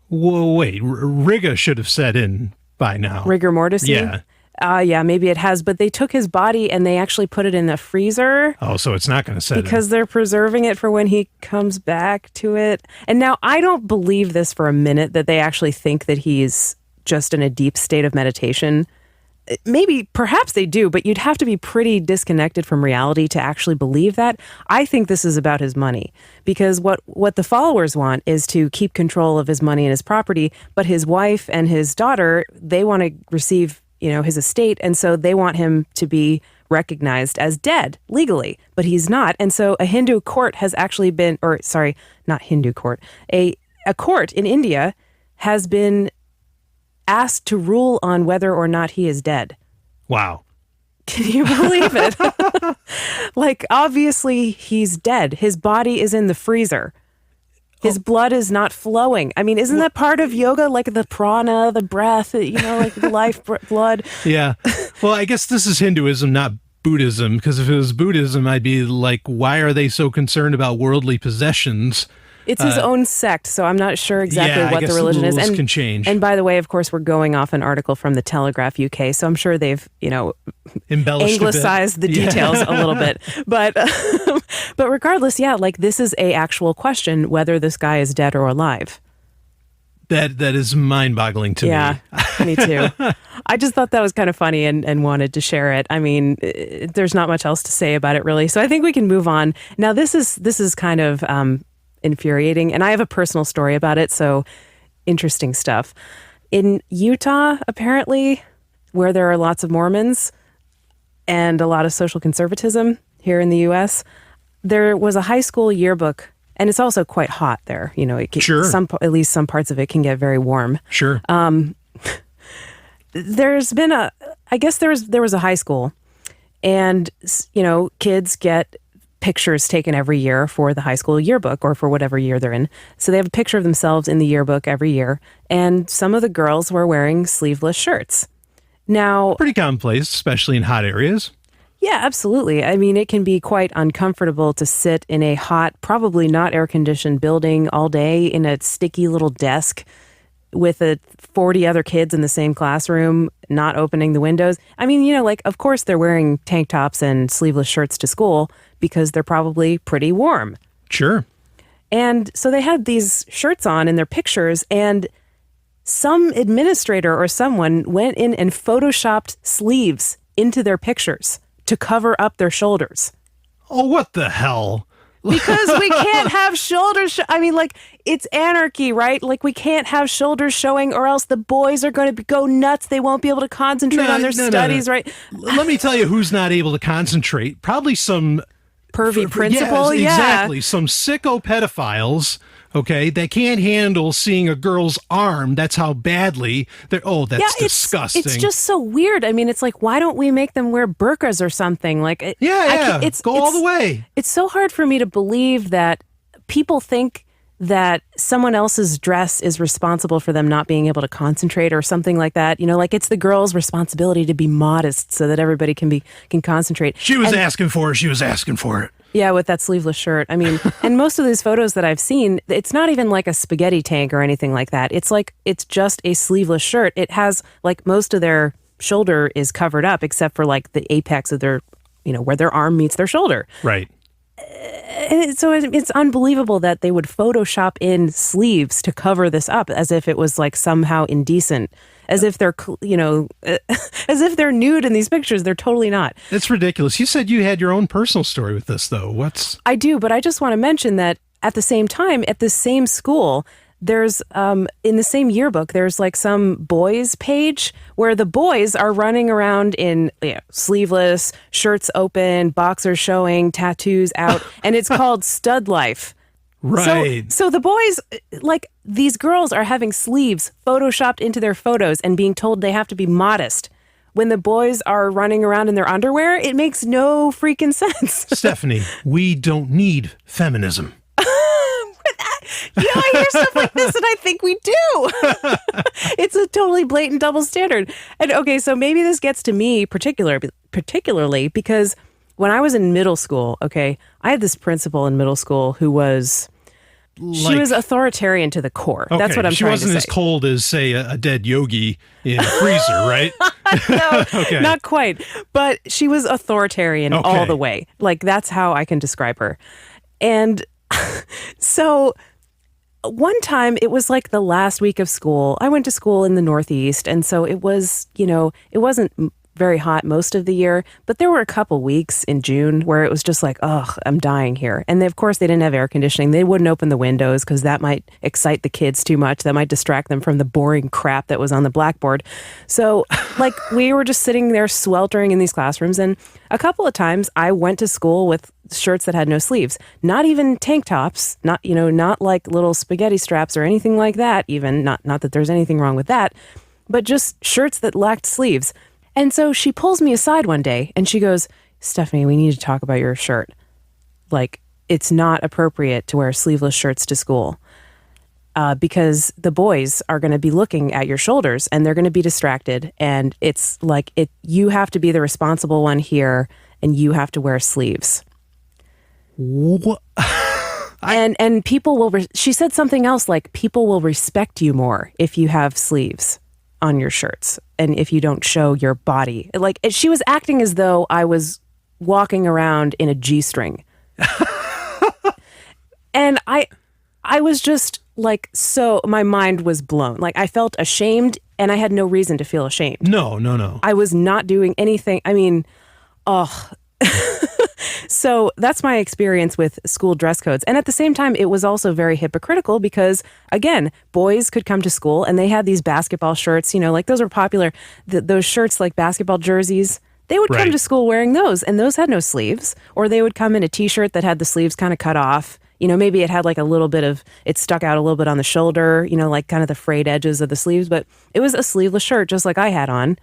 Whoa, wait, Riga should have set in by now. Rigor mortis? Yeah. Yeah, maybe it has, but they took his body and they actually put it in the freezer. Oh, so it's not going to set because they're preserving it for when he comes back to it. And now I don't believe this for a minute, that they actually think that he's just in a deep state of meditation. Perhaps they do, but you'd have to be pretty disconnected from reality to actually believe that. I think this is about his money, because what the followers want is to keep control of his money and his property, but his wife and his daughter, they want to receive his estate. And so they want him to be recognized as dead legally, but he's not. And so a Hindu court has actually been, not Hindu court, a court in India has been asked to rule on whether or not he is dead. Wow. Can you believe it? Obviously he's dead. His body is in the freezer. His blood is not flowing. Isn't that part of yoga? Like the prana, the breath, like the life blood. Yeah. Well, I guess this is Hinduism, not Buddhism, because if it was Buddhism, I'd be like, why are they so concerned about worldly possessions? It's his own sect, so I'm not sure exactly what the religion is. And can change. And by the way, of course, we're going off an article from the Telegraph UK, so I'm sure they've, embellished anglicized the details a little bit. But but regardless, this is a actual question whether this guy is dead or alive. That is mind-boggling to me. Yeah, me too. I just thought that was kind of funny and wanted to share it. There's not much else to say about it, really. So I think we can move on. Now, this is kind of infuriating, and I have a personal story about it, so interesting stuff. In Utah, apparently, where there are lots of Mormons and a lot of social conservatism here in the U.S., there was a high school yearbook, and it's also quite hot there. Sure. At least some parts of it can get very warm. Sure. There's been there was a high school, and kids get pictures taken every year for the high school yearbook or for whatever year they're in. So they have a picture of themselves in the yearbook every year. And some of the girls were wearing sleeveless shirts. Now, pretty commonplace, especially in hot areas. Yeah, absolutely. It can be quite uncomfortable to sit in a hot, probably not air-conditioned building all day in a sticky little desk with 40 other kids in the same classroom, not opening the windows. Of course they're wearing tank tops and sleeveless shirts to school because they're probably pretty warm. Sure. And so they had these shirts on in their pictures, and some administrator or someone went in and photoshopped sleeves into their pictures to cover up their shoulders. Oh, what the hell? Because we can't have shoulders. I mean, like, it's anarchy, right? Like, we can't have shoulders showing or else the boys are going to go nuts. They won't be able to concentrate on their studies, right? Let me tell you who's not able to concentrate. Probably some pervy principal. Yeah, exactly. Some sicko pedophiles. Okay, they can't handle seeing a girl's arm. That's how badly they're. Oh, that's disgusting. It's just so weird. I mean, it's like, why don't we make them wear burqas or something? Like, go all the way. It's so hard for me to believe that people think that someone else's dress is responsible for them not being able to concentrate or something like that. You know, like it's the girl's responsibility to be modest so that everybody can concentrate. She was asking for it. She was asking for it. Yeah, with that sleeveless shirt. I mean, and most of these photos that I've seen, it's not even like a spaghetti tank or anything like that. It's like, it's just a sleeveless shirt. It has, like, most of their shoulder is covered up except for like the apex of their, you know, where their arm meets their shoulder. Right. So it's unbelievable that they would Photoshop in sleeves to cover this up as if it was like somehow indecent, as if they're, you know, as if they're nude in these pictures. They're totally not. It's ridiculous. You said you had your own personal story with this, though. I do, but I just want to mention that at the same time, at the same school, there's in the same yearbook, there's like some boys page where the boys are running around in sleeveless, shirts open, boxers showing, tattoos out, and it's called Stud Life. Right. So the boys, like, these girls are having sleeves photoshopped into their photos and being told they have to be modest. When the boys are running around in their underwear, it makes no freaking sense. Stephanie, we don't need feminism. You know, I hear stuff like this and I think we do. It's a totally blatant double standard. And okay, so maybe this gets to me particularly because when I was in middle school, okay, I had this principal in middle school who was... She was authoritarian to the core. Okay, That's what I'm trying to say. She wasn't as cold as, say, a dead yogi in a freezer, right? No, okay. Not quite. But she was authoritarian all the way. Like, that's how I can describe her. And so one time, it was like the last week of school. I went to school in the Northeast. And so it was, you know, it wasn't very hot most of the year, but there were a couple weeks in June where it was just like, ugh, I'm dying here. And of course, they didn't have air conditioning. They wouldn't open the windows because that might excite the kids too much. That might distract them from the boring crap that was on the blackboard. So, like, we were just sitting there sweltering in these classrooms. And a couple of times I went to school with shirts that had no sleeves, not even tank tops, not like little spaghetti straps or anything like that, even not that there's anything wrong with that, but just shirts that lacked sleeves. And so she pulls me aside one day and she goes, Stephanie, we need to talk about your shirt. Like, it's not appropriate to wear sleeveless shirts to school because the boys are going to be looking at your shoulders and they're going to be distracted. And it's like, you have to be the responsible one here and you have to wear sleeves. What? And people will, she said something else like, people will respect you more if you have sleeves on your shirts and if you don't show your body. Like, she was acting as though I was walking around in a G-string. And I was just like, so my mind was blown. Like, I felt ashamed and I had no reason to feel ashamed. No. I was not doing anything. I mean, So that's my experience with school dress codes. And at the same time, it was also very hypocritical because, again, boys could come to school and they had these basketball shirts, you know, like those were popular, those shirts like basketball jerseys. They would come to school wearing those, and those had no sleeves. Or they would come in a T-shirt that had the sleeves kind of cut off. You know, maybe it had like a little bit of, it stuck out a little bit on the shoulder, you know, like kind of the frayed edges of the sleeves. But it was a sleeveless shirt just like I had on.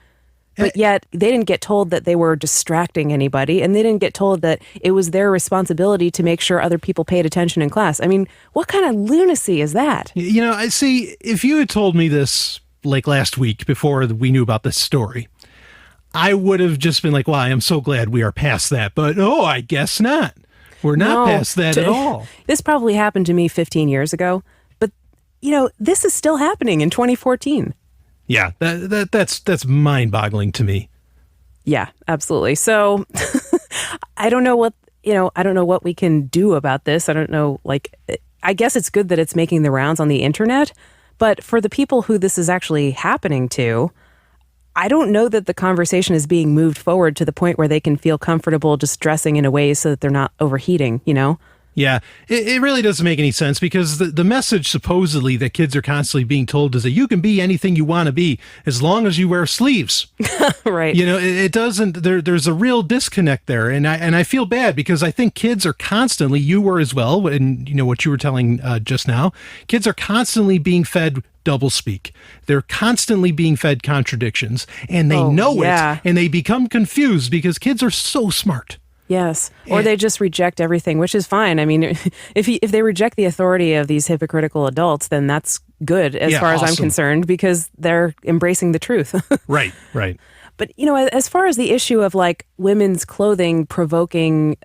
But yet they didn't get told that they were distracting anybody, and they didn't get told that it was their responsibility to make sure other people paid attention in class. I mean, what kind of lunacy is that? You know, I see, if you had told me this like last week before we knew about this story, I would have just been like, well, I am so glad we are past that. But no, I guess not. We're not past that at all. This probably happened to me 15 years ago, but, you know, this is still happening in 2014. Yeah, that's mind-boggling to me. Yeah, absolutely. So I don't know what we can do about this. I don't know, like, I guess it's good that it's making the rounds on the internet, But for the people who this is actually happening to, I don't know that the conversation is being moved forward to the point where they can feel comfortable just dressing in a way so that they're not overheating, you know? Yeah, it really doesn't make any sense because the message supposedly that kids are constantly being told is that you can be anything you want to be as long as you wear sleeves. Right. You know, it doesn't, there's a real disconnect there. And I feel bad because I think kids are constantly, you were as well, and you know what you were telling just now, kids are constantly being fed doublespeak. They're constantly being fed contradictions and they know it and they become confused because kids are so smart. Yes. Or they just reject everything, which is fine. I mean, if they reject the authority of these hypocritical adults, then that's good as far as I'm concerned because they're embracing the truth. Right. But, you know, as far as the issue of like women's clothing provoking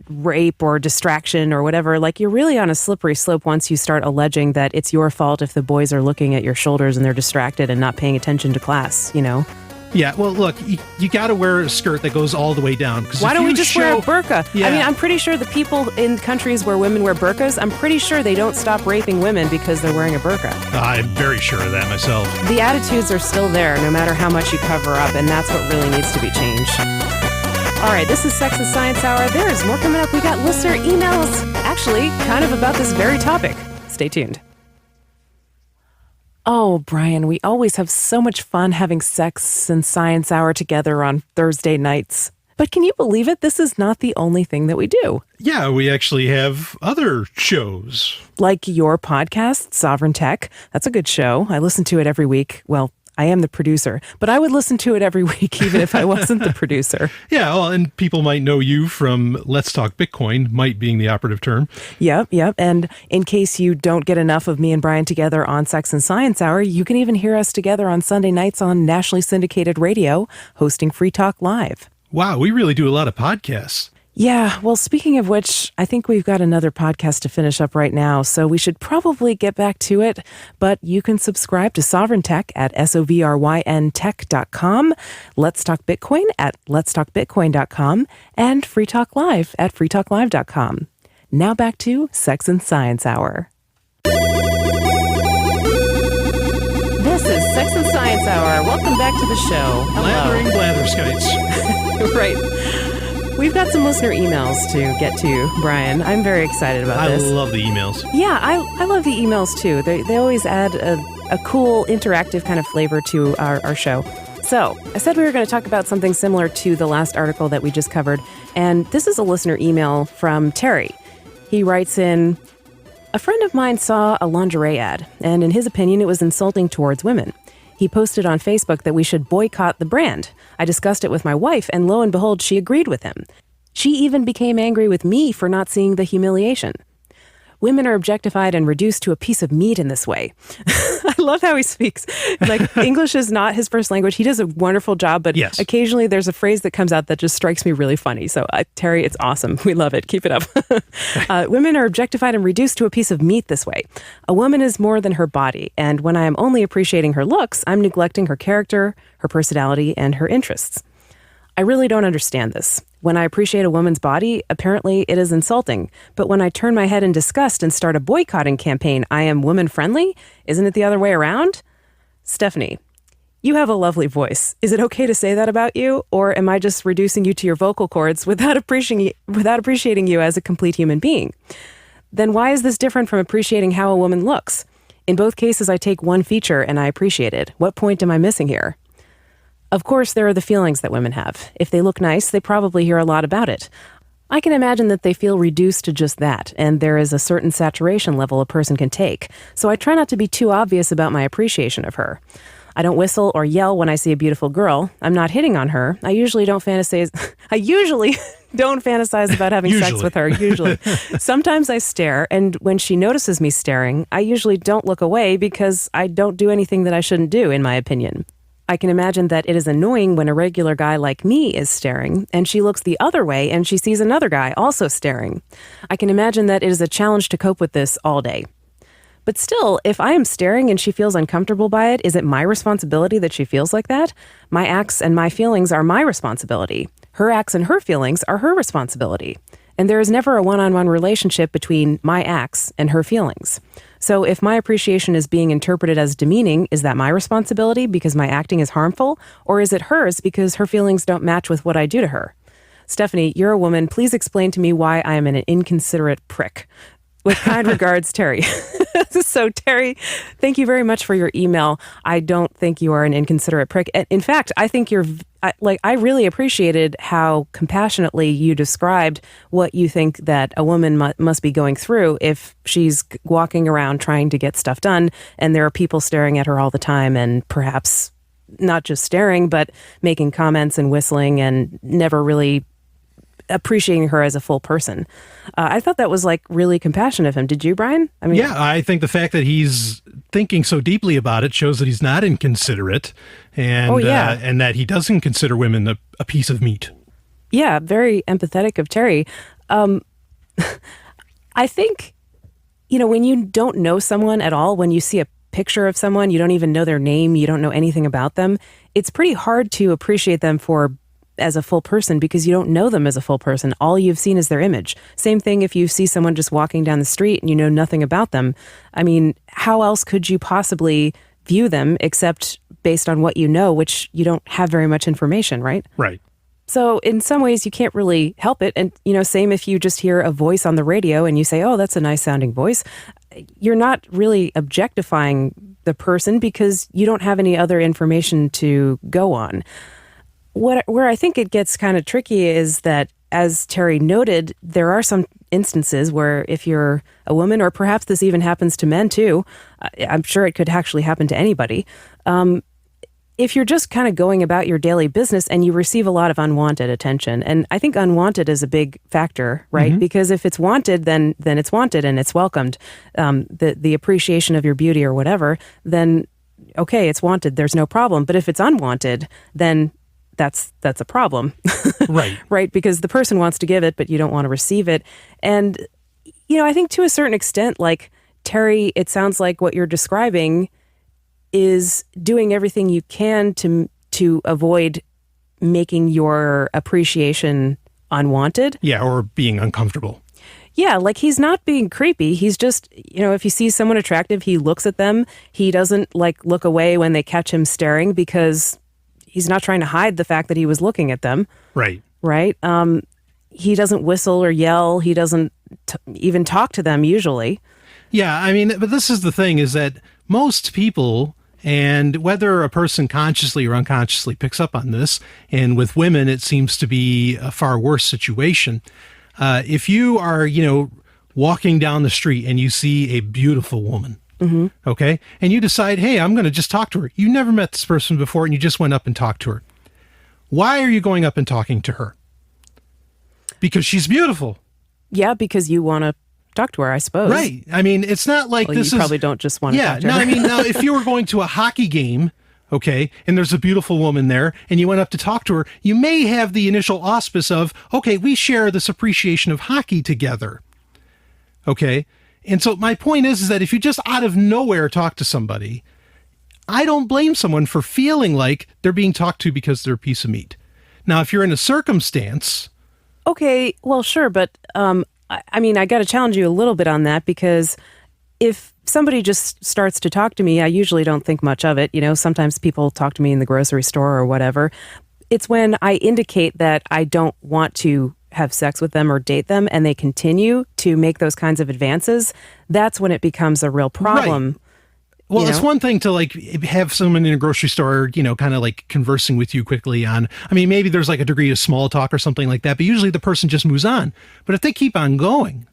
rape or distraction or whatever, like you're really on a slippery slope once you start alleging that it's your fault if the boys are looking at your shoulders and they're distracted and not paying attention to class, you know? Yeah, well, look, you got to wear a skirt that goes all the way down. Why don't we just wear a burqa? Yeah. I mean, I'm pretty sure the people in countries where women wear burqas, I'm pretty sure they don't stop raping women because they're wearing a burqa. I'm very sure of that myself. The attitudes are still there no matter how much you cover up, and that's what really needs to be changed. All right, this is Sex and Science Hour. There's more coming up. We got listener emails, actually, kind of about this very topic. Stay tuned. Oh, Brian, we always have so much fun having Sex and Science Hour together on Thursday nights. But can you believe it? This is not the only thing that we do. Yeah, we actually have other shows. Like your podcast, Sovereign Tech. That's a good show. I listen to it every week. Well, I am the producer, but I would listen to it every week even if I wasn't the producer. Yeah, well, and people might know you from Let's Talk Bitcoin, might being the operative term. Yep. And in case you don't get enough of me and Brian together on Sex and Science Hour, you can even hear us together on Sunday nights on nationally syndicated radio, hosting Free Talk Live. Wow, we really do a lot of podcasts. Yeah, well, speaking of which, I think we've got another podcast to finish up right now, so we should probably get back to it. But you can subscribe to Sovereign Tech at SOVRYNTech.com, Let's Talk Bitcoin at letstalkbitcoin.com, and Free Talk Live at freetalklive.com. Now back to Sex and Science Hour. This is Sex and Science Hour. Welcome back to the show. Blathering blatherskites. Right. We've got some listener emails to get to, Brian. I'm very excited about this. I love the emails. Yeah, I love the emails too. They always add a cool, interactive kind of flavor to our show. So, I said we were going to talk about something similar to the last article that we just covered, and this is a listener email from Terry. He writes in, a friend of mine saw a lingerie ad, and in his opinion, it was insulting towards women. He posted on Facebook that we should boycott the brand. I discussed it with my wife, and lo and behold, she agreed with him. She even became angry with me for not seeing the humiliation. Women are objectified and reduced to a piece of meat in this way. I love how he speaks. Like, English is not his first language. He does a wonderful job, but occasionally there's a phrase that comes out that just strikes me really funny. So, Terry, it's awesome. We love it. Keep it up. Women are objectified and reduced to a piece of meat this way. A woman is more than her body, and when I am only appreciating her looks, I'm neglecting her character, her personality, and her interests. I really don't understand this. When I appreciate a woman's body, apparently it is insulting. But when I turn my head in disgust and start a boycotting campaign, I am woman-friendly? Isn't it the other way around? Stephanie, you have a lovely voice. Is it okay to say that about you? Or am I just reducing you to your vocal cords without appreciating you as a complete human being? Then why is this different from appreciating how a woman looks? In both cases, I take one feature and I appreciate it. What point am I missing here? Of course, there are the feelings that women have. If they look nice, they probably hear a lot about it. I can imagine that they feel reduced to just that, and there is a certain saturation level a person can take. So I try not to be too obvious about my appreciation of her. I don't whistle or yell when I see a beautiful girl. I'm not hitting on her. I usually don't fantasize about having sex with her, usually. Sometimes I stare, and when she notices me staring, I usually don't look away because I don't do anything that I shouldn't do, in my opinion. I can imagine that it is annoying when a regular guy like me is staring, and she looks the other way and she sees another guy also staring. I can imagine that it is a challenge to cope with this all day. But still, if I am staring and she feels uncomfortable by it, is it my responsibility that she feels like that? My acts and my feelings are my responsibility. Her acts and her feelings are her responsibility. and there is never a one-on-one relationship between my acts and her feelings. So if my appreciation is being interpreted as demeaning, is that my responsibility because my acting is harmful, or is it hers because her feelings don't match with what I do to her? Stephanie, you're a woman. Please explain to me why I am an inconsiderate prick. With kind regards, Terry. So, Terry, thank you very much for your email. I don't think you are an inconsiderate prick. In fact, I think I really appreciated how compassionately you described what you think that a woman must be going through if she's walking around trying to get stuff done and there are people staring at her all the time and perhaps not just staring, but making comments and whistling and never really appreciating her as a full person. I thought that was really compassionate of him. Did you, Brian? I mean, yeah, I think the fact that he's thinking so deeply about it shows that he's not inconsiderate, and and that he doesn't consider women a piece of meat. Yeah, very empathetic of Terry. I think, when you don't know someone at all, when you see a picture of someone, you don't even know their name, you don't know anything about them, it's pretty hard to appreciate them as a full person because you don't know them as a full person. All you've seen is their image. Same thing if you see someone just walking down the street and you know nothing about them. I mean, how else could you possibly view them except based on what you know, which you don't have very much information, right? Right. So in some ways you can't really help it. And, same if you just hear a voice on the radio and you say, oh, that's a nice sounding voice. You're not really objectifying the person because you don't have any other information to go on. Where I think it gets kind of tricky is that, as Terry noted, there are some instances where if you're a woman, or perhaps this even happens to men too, I'm sure it could actually happen to anybody, if you're just kind of going about your daily business and you receive a lot of unwanted attention. And I think unwanted is a big factor, right? Mm-hmm. Because if it's wanted, then it's wanted and it's welcomed. The appreciation of your beauty or whatever, then okay, it's wanted, there's no problem. But if it's unwanted, then that's a problem. Right. Right? Because the person wants to give it, but you don't want to receive it. And, I think to a certain extent, Terry, it sounds like what you're describing is doing everything you can to avoid making your appreciation unwanted. Yeah, or being uncomfortable. Yeah, he's not being creepy. He's just, if he sees someone attractive, he looks at them. He doesn't look away when they catch him staring because he's not trying to hide the fact that he was looking at them. Right. Right. He doesn't whistle or yell. He doesn't even talk to them usually. Yeah, I mean, but this is the thing is that most people, and whether a person consciously or unconsciously picks up on this, and with women, it seems to be a far worse situation. If you are, walking down the street and you see a beautiful woman, mm-hmm. okay, and you decide, hey, I'm going to just talk to her. You never met this person before and you just went up and talked to her. Why are you going up and talking to her? Because she's beautiful. Yeah, because you want to talk to her, I suppose. Right. I mean, it's not like this you probably don't just want to talk to her. Yeah, no, I mean, now, if you were going to a hockey game, okay, and there's a beautiful woman there, and you went up to talk to her, you may have the initial auspice of, okay, we share this appreciation of hockey together. Okay? And so my point is that if you just out of nowhere talk to somebody, I don't blame someone for feeling like they're being talked to because they're a piece of meat. Now, if you're in a circumstance... Okay, well, sure, but I got to challenge you a little bit on that because if somebody just starts to talk to me, I usually don't think much of it. Sometimes people talk to me in the grocery store or whatever. It's when I indicate that I don't want to have sex with them or date them and they continue to make those kinds of advances. That's when it becomes a real problem. Right. Well, it's one thing to have someone in a grocery store, kind of conversing with you quickly on, maybe there's a degree of small talk or something like that, but usually the person just moves on. But if they keep on going,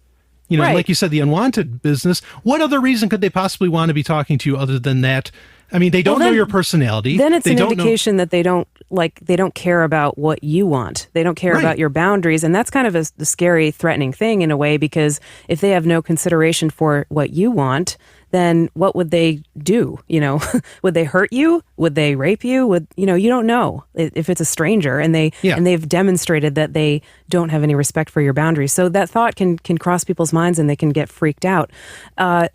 right. Like you said, the unwanted business, what other reason could they possibly want to be talking to you other than that? They don't know your personality. Then it's an indication that they don't care about what you want. They don't care right. about your boundaries. And that's kind of a scary, threatening thing in a way, because if they have no consideration for what you want, then what would they do? Would they hurt you? Would they rape you? You don't know if it's a stranger and they've demonstrated that they don't have any respect for your boundaries. So that thought can cross people's minds and they can get freaked out. I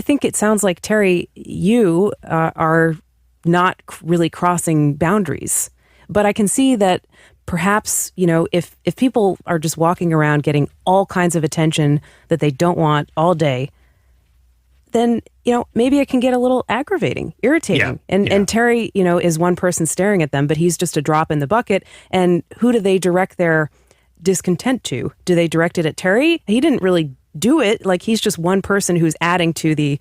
think it sounds like, Terry, you are not really crossing boundaries. But I can see that perhaps, if people are just walking around getting all kinds of attention that they don't want all day, then, maybe it can get a little aggravating, irritating. And Terry, is one person staring at them, but he's just a drop in the bucket. And who do they direct their discontent to? Do they direct it at Terry? He didn't really do it. Like, he's just one person who's adding to the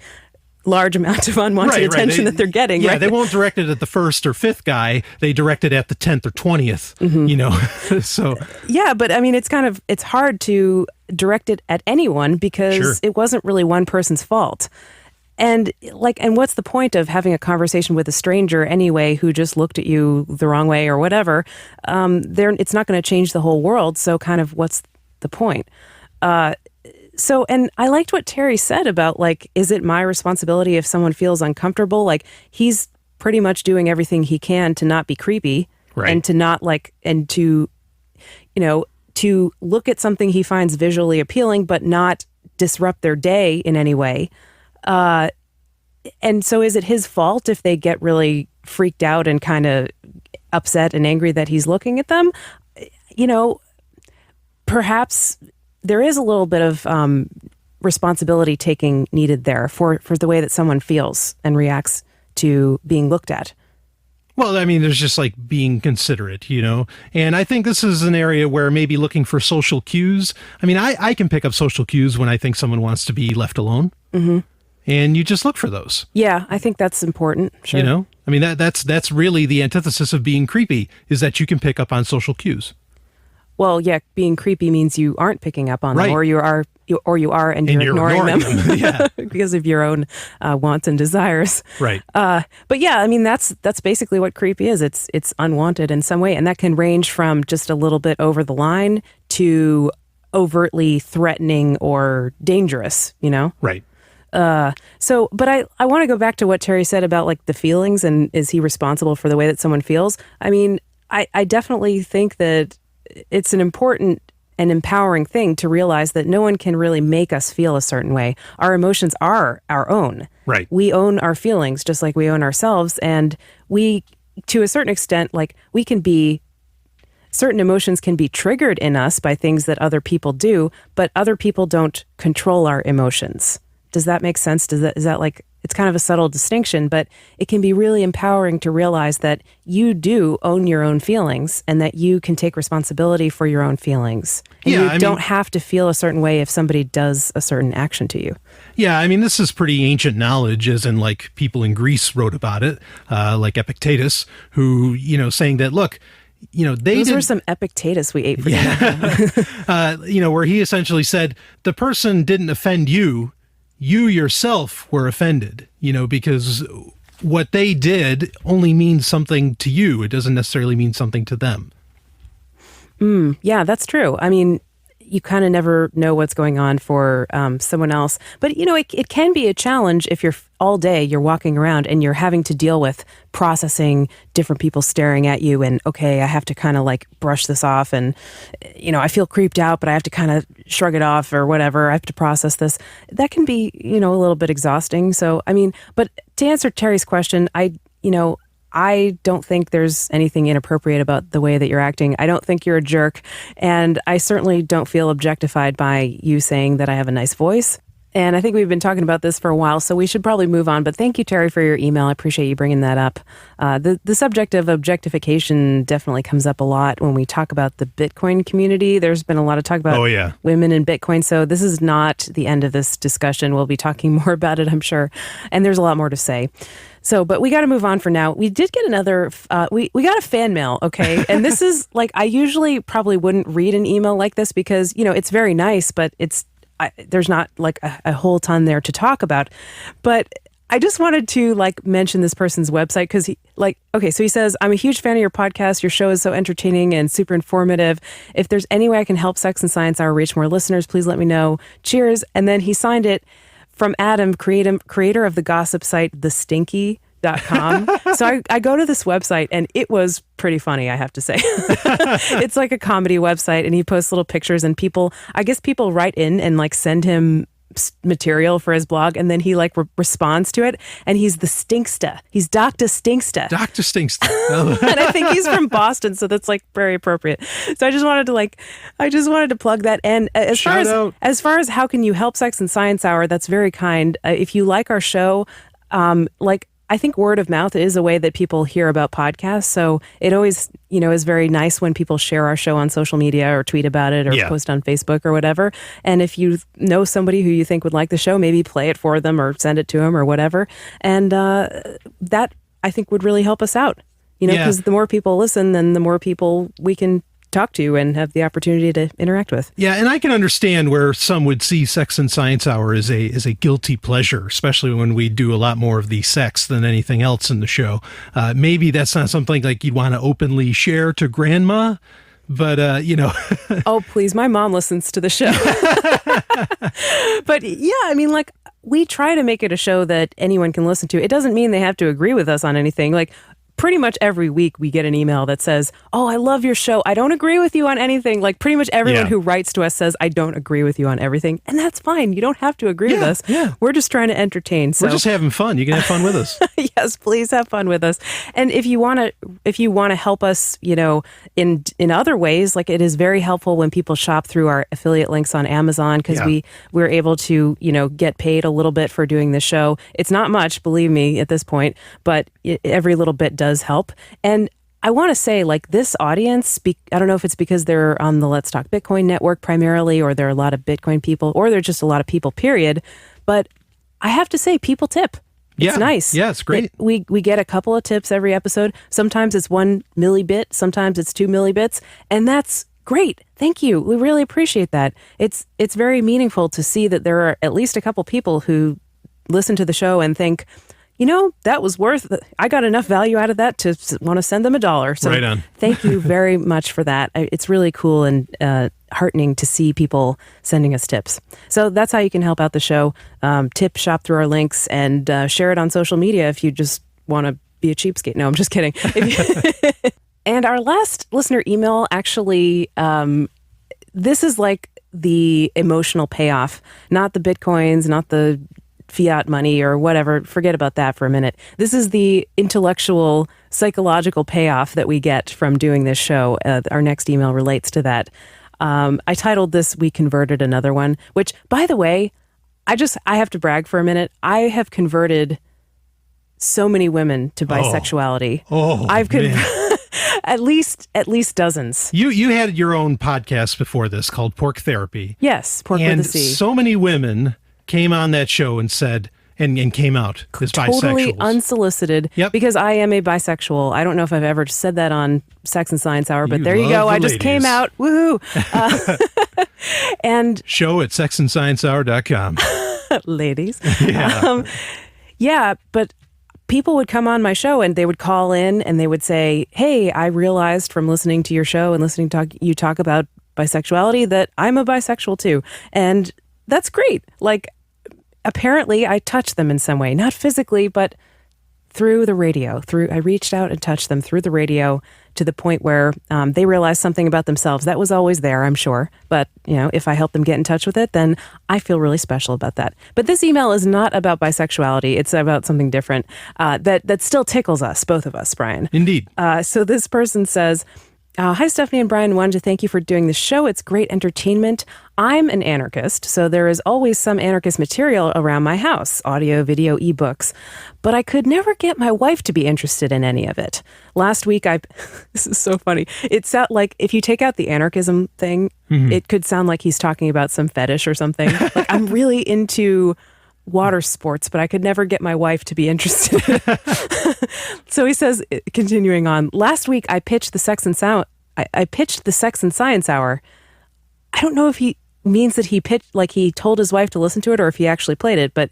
large amount of unwanted attention that they're getting. Yeah, they won't direct it at the first or fifth guy. They direct it at the 10th or 20th, So yeah, but I mean, it's hard to direct it at anyone because it wasn't really one person's fault. And what's the point of having a conversation with a stranger anyway who just looked at you the wrong way or whatever? It's not going to change the whole world. So kind of what's the point? So, and I liked what Terry said about, is it my responsibility if someone feels uncomfortable? He's pretty much doing everything he can to not be creepy and to not and to, to look at something he finds visually appealing, but not disrupt their day in any way. And so is it his fault if they get really freaked out and kind of upset and angry that he's looking at them? Perhaps there is a little bit of responsibility taking needed there for the way that someone feels and reacts to being looked at. Well, I mean, there's just being considerate, and I think this is an area where maybe looking for social cues. I mean, I can pick up social cues when I think someone wants to be left alone. Mm-hmm. And you just look for those. Yeah, I think that's important. Sure. I mean, that's really the antithesis of being creepy, is that you can pick up on social cues. Well, yeah, being creepy means you aren't picking up on them, or you are, and you're ignoring them, yeah. because of your own wants and desires. Right. But yeah, I mean, that's basically what creepy is. It's unwanted in some way, and that can range from just a little bit over the line to overtly threatening or dangerous. Right. But I want to go back to what Terry said about the feelings, and is he responsible for the way that someone feels? I mean, I definitely think that it's an important and empowering thing to realize that no one can really make us feel a certain way. Our emotions are our own. Right. We own our feelings just like we own ourselves. And we, to a certain extent, certain emotions can be triggered in us by things that other people do, but other people don't control our emotions. Does that make sense? Is that it's kind of a subtle distinction, but it can be really empowering to realize that you do own your own feelings and that you can take responsibility for your own feelings. And you don't have to feel a certain way if somebody does a certain action to you. Yeah, I mean, this is pretty ancient knowledge, as in people in Greece wrote about it, like Epictetus, who, saying that, look, those were some Epictetus we ate for dinner. Where he essentially said, the person didn't offend you. You yourself were offended, because what they did only means something to you. It doesn't necessarily mean something to them. Yeah, that's true. I mean, you kind of never know what's going on for someone else. But, it can be a challenge if you're all day, you're walking around and you're having to deal with processing different people staring at you. And, okay, I have to kind of brush this off. And, I feel creeped out, but I have to kind of shrug it off or whatever. I have to process this. That can be, a little bit exhausting. So, I mean, but to answer Terry's question, I don't think there's anything inappropriate about the way that you're acting. I don't think you're a jerk. And I certainly don't feel objectified by you saying that I have a nice voice. And I think we've been talking about this for a while, so we should probably move on. But thank you, Terry, for your email. I appreciate you bringing that up. The subject of objectification definitely comes up a lot when we talk about the Bitcoin community. There's been a lot of talk about women in Bitcoin. So this is not the end of this discussion. We'll be talking more about it, I'm sure. And there's a lot more to say. So, but we got to move on for now. We did get another, we got a fan mail, okay? And this is I usually probably wouldn't read an email like this because, it's very nice, but there's not a whole ton there to talk about. But I just wanted to mention this person's website because so he says, I'm a huge fan of your podcast. Your show is so entertaining and super informative. If there's any way I can help Sex and Science Hour reach more listeners, please let me know. Cheers. And then he signed it from Adam, creator of the gossip site, thestinky.com. So I go to this website and it was pretty funny, I have to say. It's like a comedy website and he posts little pictures and people write in and send him material for his blog, and then he like responds to it, and he's the Stinksta. He's Dr. Stinksta. Dr. Stinksta. And I think he's from Boston, so that's like very appropriate. So I just wanted to plug that. And as far as how can you help Sex and Science Hour, that's very kind. If you like our show, I think word of mouth is a way that people hear about podcasts. So it always, is very nice when people share our show on social media or tweet about it or post on Facebook or whatever. And if you know somebody who you think would like the show, maybe play it for them or send it to them or whatever. And that, I think, would really help us out. Because the more people listen, then the more people we can talk to and have the opportunity to interact with. Yeah, and I can understand where some would see Sex and Science Hour as a guilty pleasure, especially when we do a lot more of the sex than anything else in the show. Maybe that's not something like you'd want to openly share to grandma, but Oh, please, my mom listens to the show. But yeah, I mean, like, we try to make it a show that anyone can listen to. It doesn't mean they have to agree with us on anything. Like, pretty much every week we get an email that says, "Oh, I love your show. I don't agree with you on anything." Like, pretty much everyone who writes to us says, "I don't agree with you on everything." And that's fine. You don't have to agree with us. Yeah. We're just trying to entertain. So. We're just having fun. You can have fun with us. Yes, please have fun with us. And if you want to help us, in other ways, like, it is very helpful when people shop through our affiliate links on Amazon, because we're able to, get paid a little bit for doing the show. It's not much, believe me, at this point, but every little bit does help. And I want to say, like, this audience, I don't know if it's because they're on the Let's Talk Bitcoin network primarily, or there are a lot of Bitcoin people, or there are just a lot of people, period. But I have to say, people tip. It's nice. Yeah, it's great. We get a couple of tips every episode. Sometimes it's 1 millibit, sometimes it's 2 millibits, and that's great. Thank you. We really appreciate that. It's very meaningful to see that there are at least a couple people who listen to the show and think, that was I got enough value out of that to want to send them $1. So right on. Thank you very much for that. It's really cool and heartening to see people sending us tips. So that's how you can help out the show. Tip, shop through our links, and share it on social media if you just want to be a cheapskate. No, I'm just kidding. And our last listener email, actually, this is like the emotional payoff, not the Bitcoins, not the fiat money or whatever. Forget about that for a minute. This is the intellectual, psychological payoff that we get from doing this show. Our next email relates to that. I titled this, "We Converted Another One," which, by the way, I have to brag for a minute. I have converted so many women to bisexuality. I've at least dozens. You had your own podcast before this called Pork Therapy. Yes, Pork with a C. And so many women came on that show and said, and came out as bisexuals. Totally unsolicited, because I am a bisexual. I don't know if I've ever said that on Sex and Science Hour, but there you go. I just came out. Woohoo! And show at sexandsciencehour.com. Ladies. But people would come on my show and they would call in and they would say, "Hey, I realized from listening to your show and listening to you talk about bisexuality that I'm a bisexual too." And that's great. Like, apparently I touched them in some way, not physically, but through the radio. I reached out and touched them through the radio to the point where they realized something about themselves. That was always there, I'm sure. But, if I help them get in touch with it, then I feel really special about that. But this email is not about bisexuality. It's about something different that still tickles us, both of us, Brian. Indeed. So this person says, "Hi, Stephanie and Brian. Wanted to thank you for doing the show. It's great entertainment. I'm an anarchist, so there is always some anarchist material around my house, audio, video, ebooks. But I could never get my wife to be interested in any of it. Last week, this is so funny. It sounds like if you take out the anarchism thing, it could sound like he's talking about some fetish or something. Like, I'm really into water sports, but I could never get my wife to be interested. So he says, continuing on, "Last week I pitched the Sex and Science Hour. I don't know if he means that he pitched, like he told his wife to listen to it, or if he actually played it, but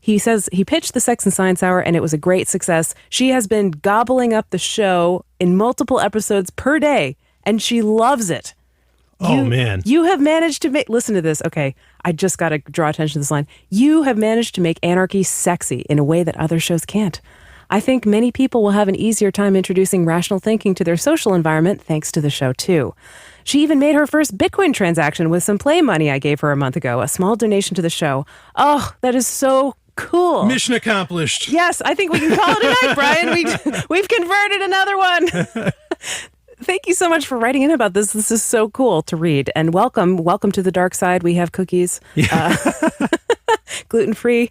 he says he pitched the Sex and Science Hour and it was a great success. She has been gobbling up the show in multiple episodes per day, and she loves it. Man. You have managed to listen to this. Okay, I just got to draw attention to this line. You have managed to make anarchy sexy in a way that other shows can't. I think many people will have an easier time introducing rational thinking to their social environment thanks to the show, too. She even made her first Bitcoin transaction with some play money I gave her a month ago, a small donation to the show. Oh, that is so cool. Mission accomplished. Yes, I think we can call it a night, Brian. We've converted another one. Thank you so much for writing in about this. This is so cool to read. And welcome to the dark side. We have cookies. Yeah. Gluten-free.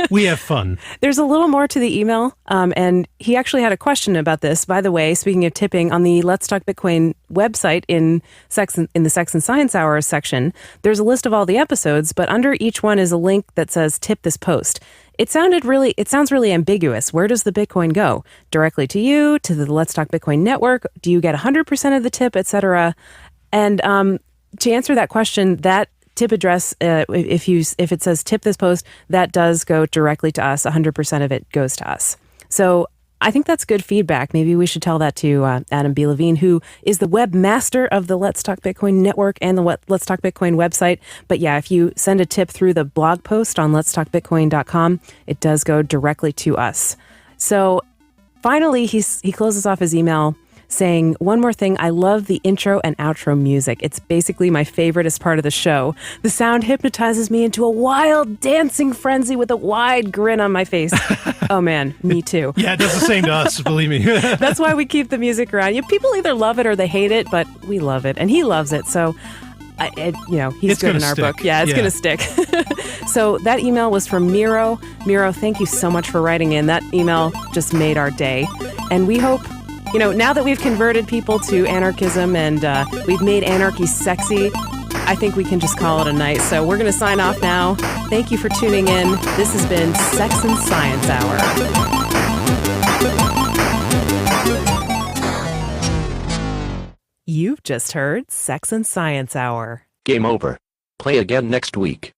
We have fun. There's a little more to the email, and he actually had a question about this. By the way, speaking of tipping, on the Let's Talk Bitcoin website in the Sex and Science Hour section, there's a list of all the episodes, but under each one is a link that says tip this post. It sounds really ambiguous. Where does the Bitcoin go? Directly to you, to the Let's Talk Bitcoin network? Do you get 100% of the tip, etc.? And to answer that question, that tip address, if it says tip this post, that does go directly to us. 100% of it goes to us. So I think that's good feedback. Maybe we should tell that to Adam B. Levine, who is the webmaster of the Let's Talk Bitcoin network and the Let's Talk Bitcoin website. But yeah, if you send a tip through the blog post on letstalkbitcoin.com, it does go directly to us. So finally, he closes off his email saying, one more thing, I love the intro and outro music. It's basically my favoriteest part of the show. The sound hypnotizes me into a wild dancing frenzy with a wide grin on my face. Oh man, me too. Yeah, it does the same to us, believe me. That's why we keep the music around. People either love it or they hate it, but we love it. And he loves it, so he's good in our book. Yeah, it's going to stick. So that email was from Miro. Miro, thank you so much for writing in. That email just made our day. And we hope, now that we've converted people to anarchism and we've made anarchy sexy, I think we can just call it a night. So we're going to sign off now. Thank you for tuning in. This has been Sex and Science Hour. You've just heard Sex and Science Hour. Game over. Play again next week.